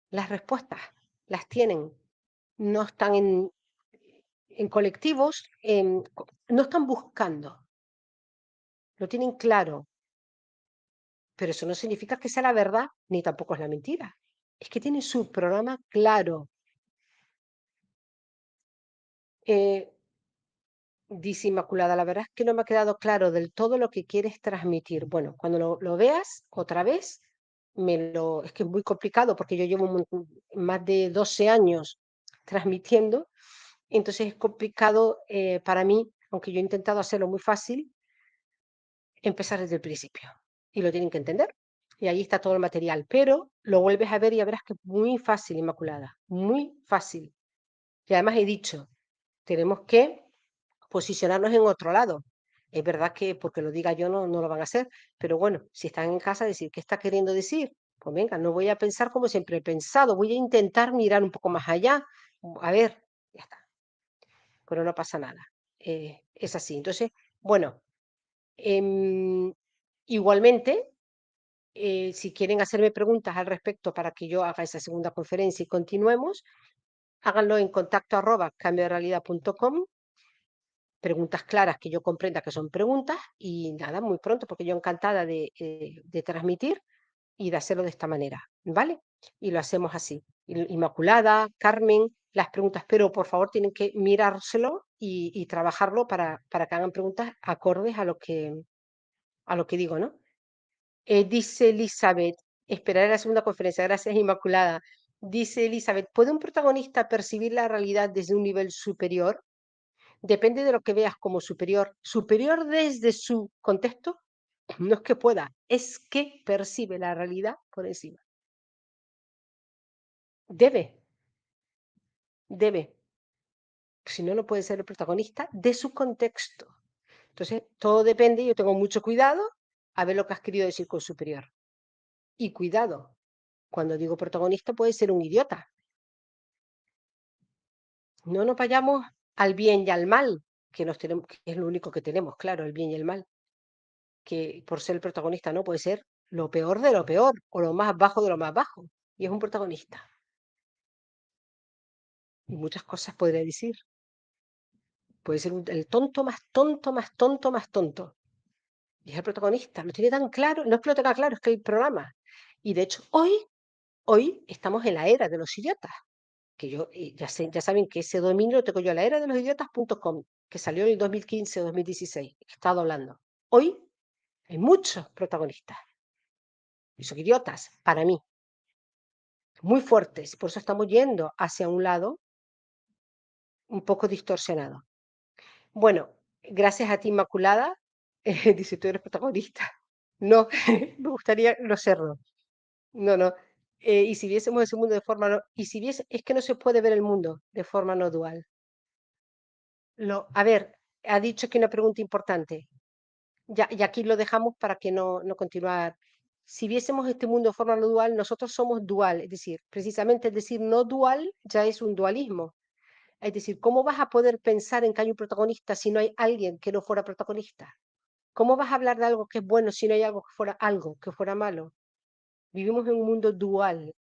Las respuestas las tienen. No están en colectivos, no están buscando, lo tienen claro, pero eso no significa que sea la verdad, ni tampoco es la mentira. Es que tienen su programa claro. Eh, Dice Inmaculada, la verdad es que no me ha quedado claro del todo lo que quieres transmitir. Bueno, cuando lo veas otra vez, es que es muy complicado porque yo llevo más de 12 años transmitiendo, entonces es complicado para mí, aunque yo he intentado hacerlo muy fácil, empezar desde el principio. Y lo tienen que entender. Y ahí está todo el material, pero lo vuelves a ver y ya verás que es muy fácil, Inmaculada, muy fácil. Y además he dicho, tenemos que posicionarnos en otro lado. Es verdad que porque lo diga yo no lo van a hacer, pero bueno, si están en casa, decir, ¿qué está queriendo decir? Pues venga, no voy a pensar como siempre he pensado, voy a intentar mirar un poco más allá. A ver, ya está, pero no pasa nada. Es así. Entonces, bueno, em, igualmente, si quieren hacerme preguntas al respecto para que yo haga esa segunda conferencia y continuemos, háganlo en contacto@cambioderealidad.com, preguntas claras que yo comprenda que son preguntas y nada, muy pronto, porque yo encantada de transmitir y de hacerlo de esta manera, ¿vale? Y lo hacemos así. Inmaculada, Carmen, las preguntas, pero por favor tienen que mirárselo y trabajarlo para que hagan preguntas acordes a lo que digo, ¿no? Dice Elizabeth, esperaré la segunda conferencia, gracias Inmaculada. Dice Elizabeth, ¿puede un protagonista percibir la realidad desde un nivel superior? Depende de lo que veas como superior. Superior desde su contexto, no es que pueda, es que percibe la realidad por encima. Debe, debe. Si no, no puede ser el protagonista de su contexto. Entonces, todo depende, yo tengo mucho cuidado a ver lo que has querido decir con superior. Y cuidado, cuando digo protagonista puede ser un idiota. No nos vayamos al bien y al mal, que es lo único que tenemos, claro, el bien y el mal, que por ser el protagonista no puede ser lo peor de lo peor o lo más bajo de lo más bajo. Y es un protagonista. Y muchas cosas podría decir. Puede ser el tonto más tonto, más tonto, más tonto. Y es el protagonista. Lo tiene tan claro. No es que lo tenga claro, es que el programa. Y de hecho, hoy estamos en la era de los idiotas. Que yo ya saben que ese dominio lo tengo yo, la era de los idiotas.com, que salió en el 2015 o 2016. He estado hablando. Hoy hay muchos protagonistas. Y son idiotas, para mí. Muy fuertes. Por eso estamos yendo hacia un lado un poco distorsionado. Bueno, gracias a ti, Inmaculada. Dice, tú eres protagonista. No, me gustaría no serlo. No, no. Y si viésemos ese mundo de forma no, y si viese, es que no se puede ver el mundo de forma no dual. A ver, ha dicho que una pregunta importante. Ya, y aquí lo dejamos para que no continuar. Si viésemos este mundo de forma no dual, nosotros somos dual, es decir, precisamente el decir no dual ya es un dualismo. Es decir, ¿cómo vas a poder pensar en que hay un protagonista si no hay alguien que no fuera protagonista? ¿Cómo vas a hablar de algo que es bueno si no hay algo que fuera malo? Vivimos en un mundo dual,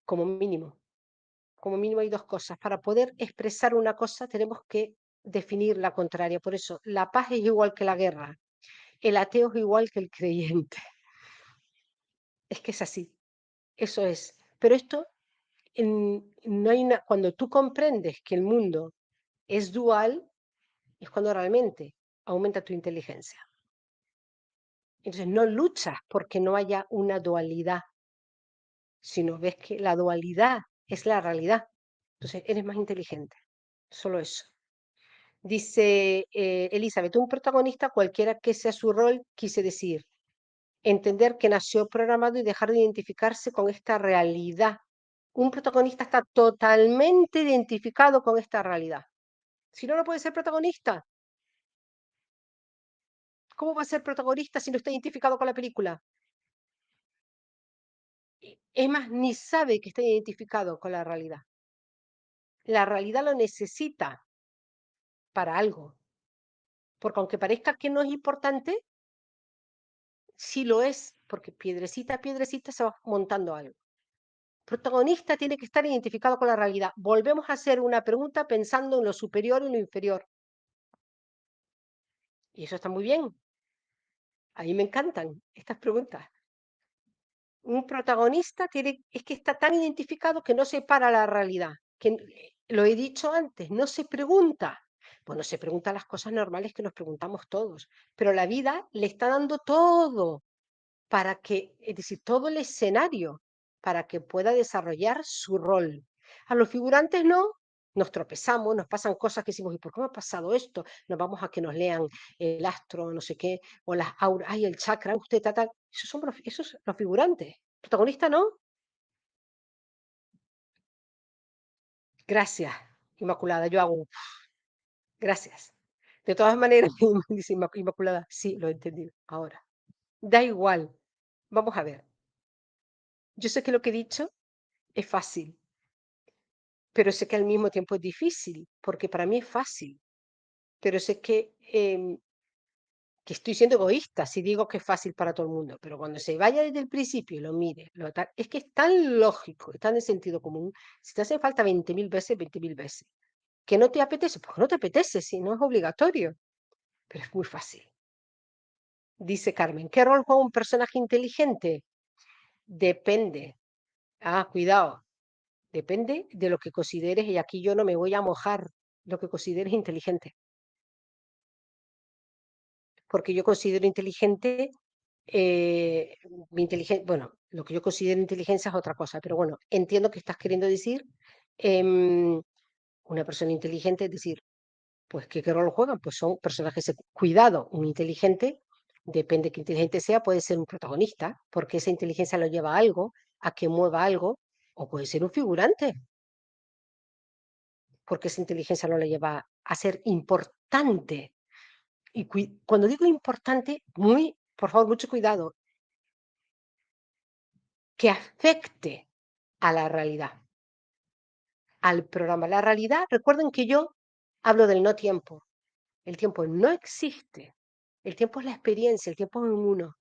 como mínimo. Como mínimo hay dos cosas. Para poder expresar una cosa tenemos que definir la contraria. Por eso, la paz es igual que la guerra. El ateo es igual que el creyente. Es que es así. Eso es. Pero esto, no hay una, cuando tú comprendes que el mundo es dual, es cuando realmente aumenta tu inteligencia. Entonces no luchas porque no haya una dualidad, sino ves que la dualidad es la realidad. Entonces eres más inteligente. Solo eso. Dice Elizabeth, un protagonista cualquiera que sea su rol, quise decir, entender que nació programado y dejar de identificarse con esta realidad. Un protagonista está totalmente identificado con esta realidad. Si no, no puede ser protagonista. ¿Cómo va a ser protagonista si no está identificado con la película? Es más, ni sabe que está identificado con la realidad. La realidad lo necesita para algo. Porque aunque parezca que no es importante, sí lo es, porque piedrecita a piedrecita se va montando algo. Protagonista tiene que estar identificado con la realidad. Volvemos a hacer una pregunta pensando en lo superior y lo inferior. Y eso está muy bien. A mí me encantan estas preguntas. Un protagonista es que está tan identificado que no se para la realidad. Lo he dicho antes, no se pregunta. Bueno, se pregunta las cosas normales que nos preguntamos todos, pero la vida le está dando todo para que, es decir, todo el escenario para que pueda desarrollar su rol. A los figurantes no, nos tropezamos, nos pasan cosas que decimos, ¿y por qué me ha pasado esto? Nos vamos a que nos lean el astro, no sé qué, o las auras, ay, el chakra, usted, tal, tal. Esos son los figurantes. Protagonista no. Gracias, Inmaculada, yo hago, gracias. De todas maneras, dice Inmaculada, sí, lo he entendido. Ahora, da igual. Vamos a ver. Yo sé que lo que he dicho es fácil, pero sé que al mismo tiempo es difícil, porque para mí es fácil, pero sé que estoy siendo egoísta si digo que es fácil para todo el mundo, pero cuando se vaya desde el principio y lo mire, es que es tan lógico, es tan de sentido común. Si te hace falta 20.000 veces, 20.000 veces. ¿Que no te apetece? Pues no te apetece, si no es obligatorio, pero es muy fácil. Dice Carmen, ¿qué rol juega un personaje inteligente? Depende. Ah, cuidado. Depende de lo que consideres, y aquí yo no me voy a mojar, lo que consideres inteligente. Porque yo considero inteligente, bueno, lo que yo considero inteligencia es otra cosa, pero bueno, entiendo que estás queriendo decir una persona inteligente, es decir, pues ¿qué rol juegan? Pues son personajes cuidado, un inteligente, depende de qué inteligente sea, puede ser un protagonista, porque esa inteligencia lo lleva a algo, a que mueva algo, o puede ser un figurante, porque esa inteligencia no le lleva a ser importante. Y cuando digo importante, por favor, mucho cuidado, que afecte a la realidad, al programa. La realidad, recuerden que yo hablo del no tiempo. El tiempo no existe. El tiempo es la experiencia, el tiempo es un uno.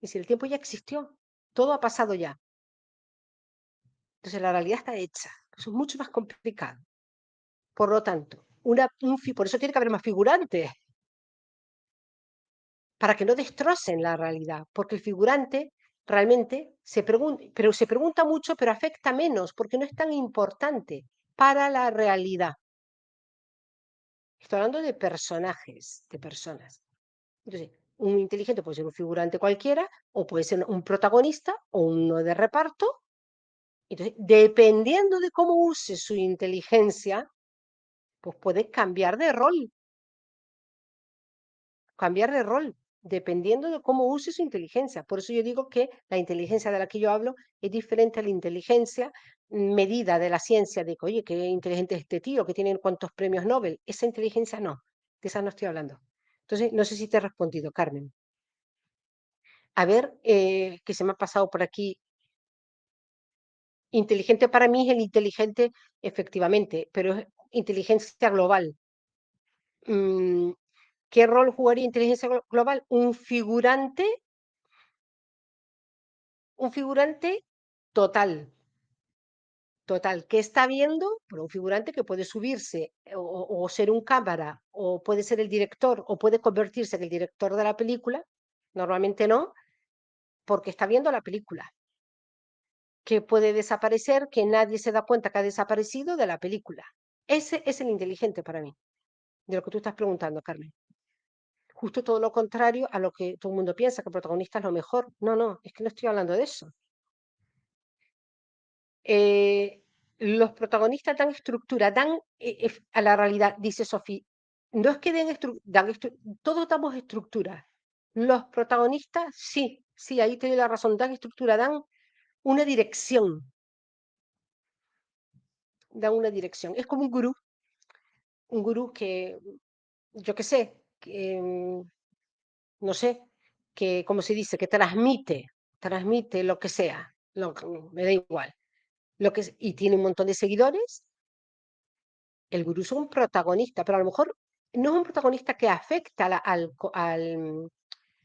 Y si el tiempo ya existió, todo ha pasado ya. Entonces la realidad está hecha. Eso es mucho más complicado. Por lo tanto, por eso tiene que haber más figurantes, para que no destrocen la realidad, porque el figurante realmente se pregunta mucho, pero afecta menos, porque no es tan importante para la realidad. Estoy hablando de personajes, de personas. Entonces, un inteligente puede ser un figurante cualquiera, o puede ser un protagonista, o uno de reparto. Entonces, dependiendo de cómo use su inteligencia, pues puede cambiar de rol, dependiendo de cómo use su inteligencia. Por eso yo digo que la inteligencia de la que yo hablo es diferente a la inteligencia medida de la ciencia, de que, oye, qué inteligente es este tío, que tiene cuántos premios Nobel. Esa inteligencia no, de esa no estoy hablando. Entonces, no sé si te he respondido, Carmen. A ver, que se me ha pasado por aquí. Inteligente para mí es el inteligente, efectivamente, pero es inteligencia global. ¿Qué rol jugaría inteligencia global? Un figurante total, total, que está viendo, pero un figurante que puede subirse o ser un cámara, o puede ser el director, o puede convertirse en el director de la película, normalmente no, porque está viendo la película, que puede desaparecer, que nadie se da cuenta que ha desaparecido de la película. Ese es el inteligente para mí, de lo que tú estás preguntando, Carmen. Justo todo lo contrario a lo que todo el mundo piensa, que el protagonista es lo mejor. No, no, es que no estoy hablando de eso. Los protagonistas dan estructura, dan a la realidad, dice Sofía. No es que todos damos estructura. Los protagonistas, sí, sí, ahí te doy la razón, dan estructura, dan una dirección, dan una dirección. Es como un gurú que, yo qué sé, que, no sé, que, como se dice, que transmite lo que sea, me da igual. Y tiene un montón de seguidores. El gurú es un protagonista, pero a lo mejor no es un protagonista que afecta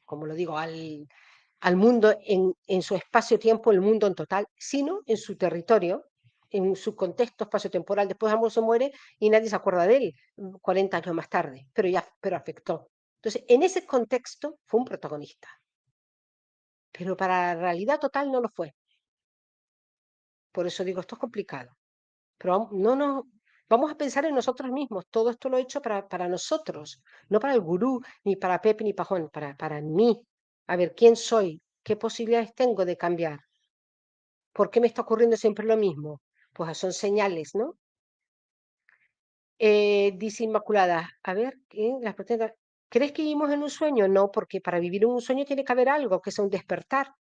como lo digo, al mundo en su espacio-tiempo, el mundo en total, sino en su territorio, en su contexto espacio-temporal. Después ambos se muere y nadie se acuerda de él 40 años más tarde, pero afectó. Entonces, en ese contexto fue un protagonista, pero para la realidad total no lo fue. Por eso digo, esto es complicado. Pero vamos a pensar en nosotros mismos. Todo esto lo he hecho para nosotros, no para el gurú, ni para Pepe, ni para Juan, para mí. A ver, ¿quién soy? ¿Qué posibilidades tengo de cambiar? ¿Por qué me está ocurriendo siempre lo mismo? Pues son señales, ¿no? Dice Inmaculada, a ver, ¿crees que vivimos en un sueño? No, porque para vivir en un sueño tiene que haber algo, que sea un despertar.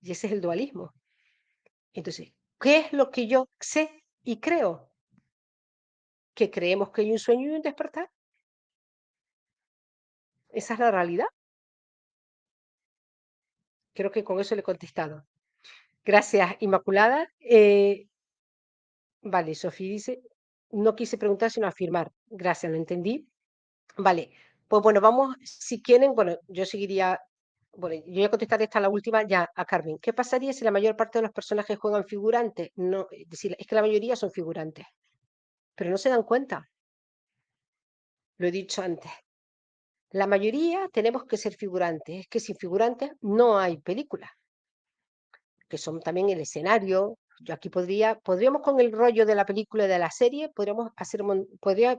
Y ese es el dualismo. Entonces, ¿qué es lo que yo sé y creo? que creemos que hay un sueño y un despertar. Esa es la realidad. Creo que con eso le he contestado. Gracias, Inmaculada. Vale, Sofía dice, no quise preguntar, sino afirmar. Gracias, lo entendí. Vale, pues bueno, vamos, si quieren, bueno, yo seguiría, bueno, yo voy a contestar esta la última ya a Carmen. ¿Qué pasaría si la mayor parte de los personajes juegan figurantes? No, es decir, es que la mayoría son figurantes, pero no se dan cuenta, lo he dicho antes. La mayoría tenemos que ser figurantes, es que sin figurantes no hay película, que son también el escenario. Yo aquí podríamos con el rollo de la película y de la serie, podríamos hacer, podría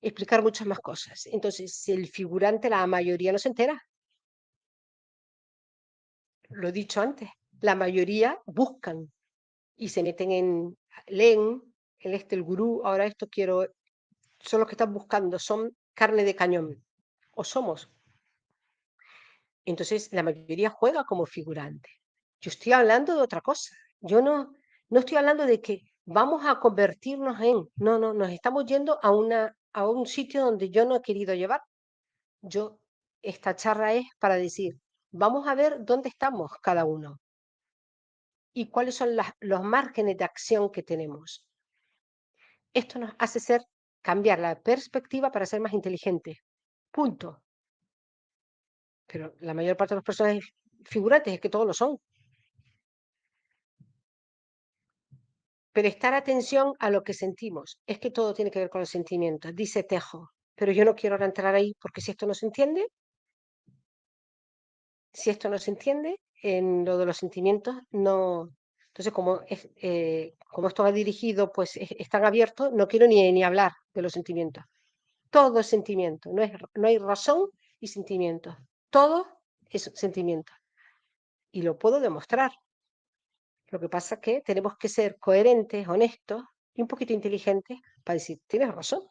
explicar muchas más cosas. Entonces, si el figurante, la mayoría no se entera, lo he dicho antes, la mayoría buscan y se meten leen, el gurú, ahora esto quiero, son los que están buscando, son carne de cañón, o somos. Entonces, la mayoría juega como figurante. Yo estoy hablando de otra cosa. Yo no estoy hablando de que vamos a convertirnos no, nos estamos yendo a un sitio donde yo no he querido llevar. Yo, esta charla es para decir, vamos a ver dónde estamos cada uno y cuáles son los márgenes de acción que tenemos. Esto nos hace cambiar la perspectiva para ser más inteligentes. Punto. Pero la mayor parte de los personajes figurantes es que todos lo son. Prestar atención a lo que sentimos. Es que todo tiene que ver con los sentimientos, dice Tejo. Pero yo no quiero ahora entrar ahí porque si esto no se entiende, en lo de los sentimientos, no. Entonces, como esto va dirigido, pues están abiertos, no quiero ni hablar de los sentimientos. Todo es sentimiento, no hay razón y sentimiento. Todo es sentimiento. Y lo puedo demostrar. Lo que pasa es que tenemos que ser coherentes, honestos y un poquito inteligentes para decir, tienes razón.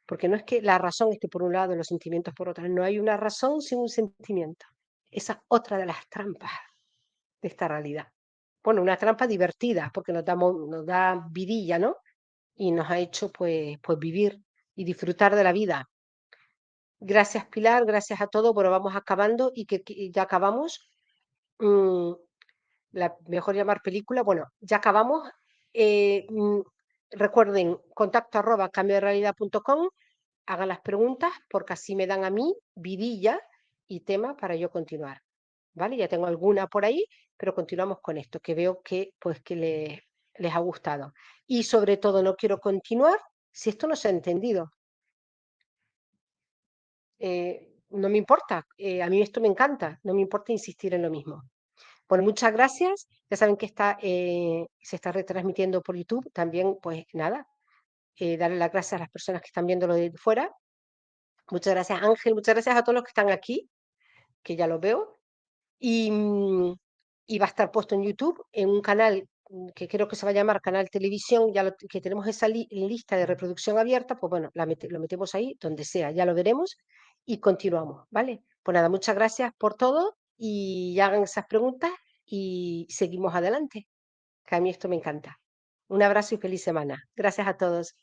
Porque no es que la razón esté por un lado y los sentimientos por otro. No hay una razón sin un sentimiento. Esa es otra de las trampas de esta realidad. Bueno, una trampa divertida, porque nos da vidilla, ¿no? Y nos ha hecho pues vivir y disfrutar de la vida. Gracias, Pilar, gracias a todos. Bueno, vamos acabando y que ya acabamos. Mm, mejor llamar película. Bueno, ya acabamos. Recuerden, contacto@cambioderealidad.com, hagan las preguntas porque así me dan a mí vidilla y tema para yo continuar. ¿Vale? Ya tengo alguna por ahí, pero continuamos con esto, que veo que, pues, que les ha gustado. Y sobre todo, no quiero continuar si esto no se ha entendido. No me importa, a mí esto me encanta, no me importa insistir en lo mismo. Bueno, muchas gracias. Ya saben que se está retransmitiendo por YouTube. También, pues nada, darle las gracias a las personas que están viéndolo de fuera. Muchas gracias, Ángel. Muchas gracias a todos los que están aquí, que ya los veo. Y, y va a estar puesto en YouTube, en un canal que creo que se va a llamar Canal Televisión, ya que tenemos esa lista de reproducción abierta, pues bueno, lo metemos ahí, donde sea, ya lo veremos y continuamos, ¿vale? Pues nada, muchas gracias por todo y hagan esas preguntas y seguimos adelante, que a mí esto me encanta. Un abrazo y feliz semana. Gracias a todos.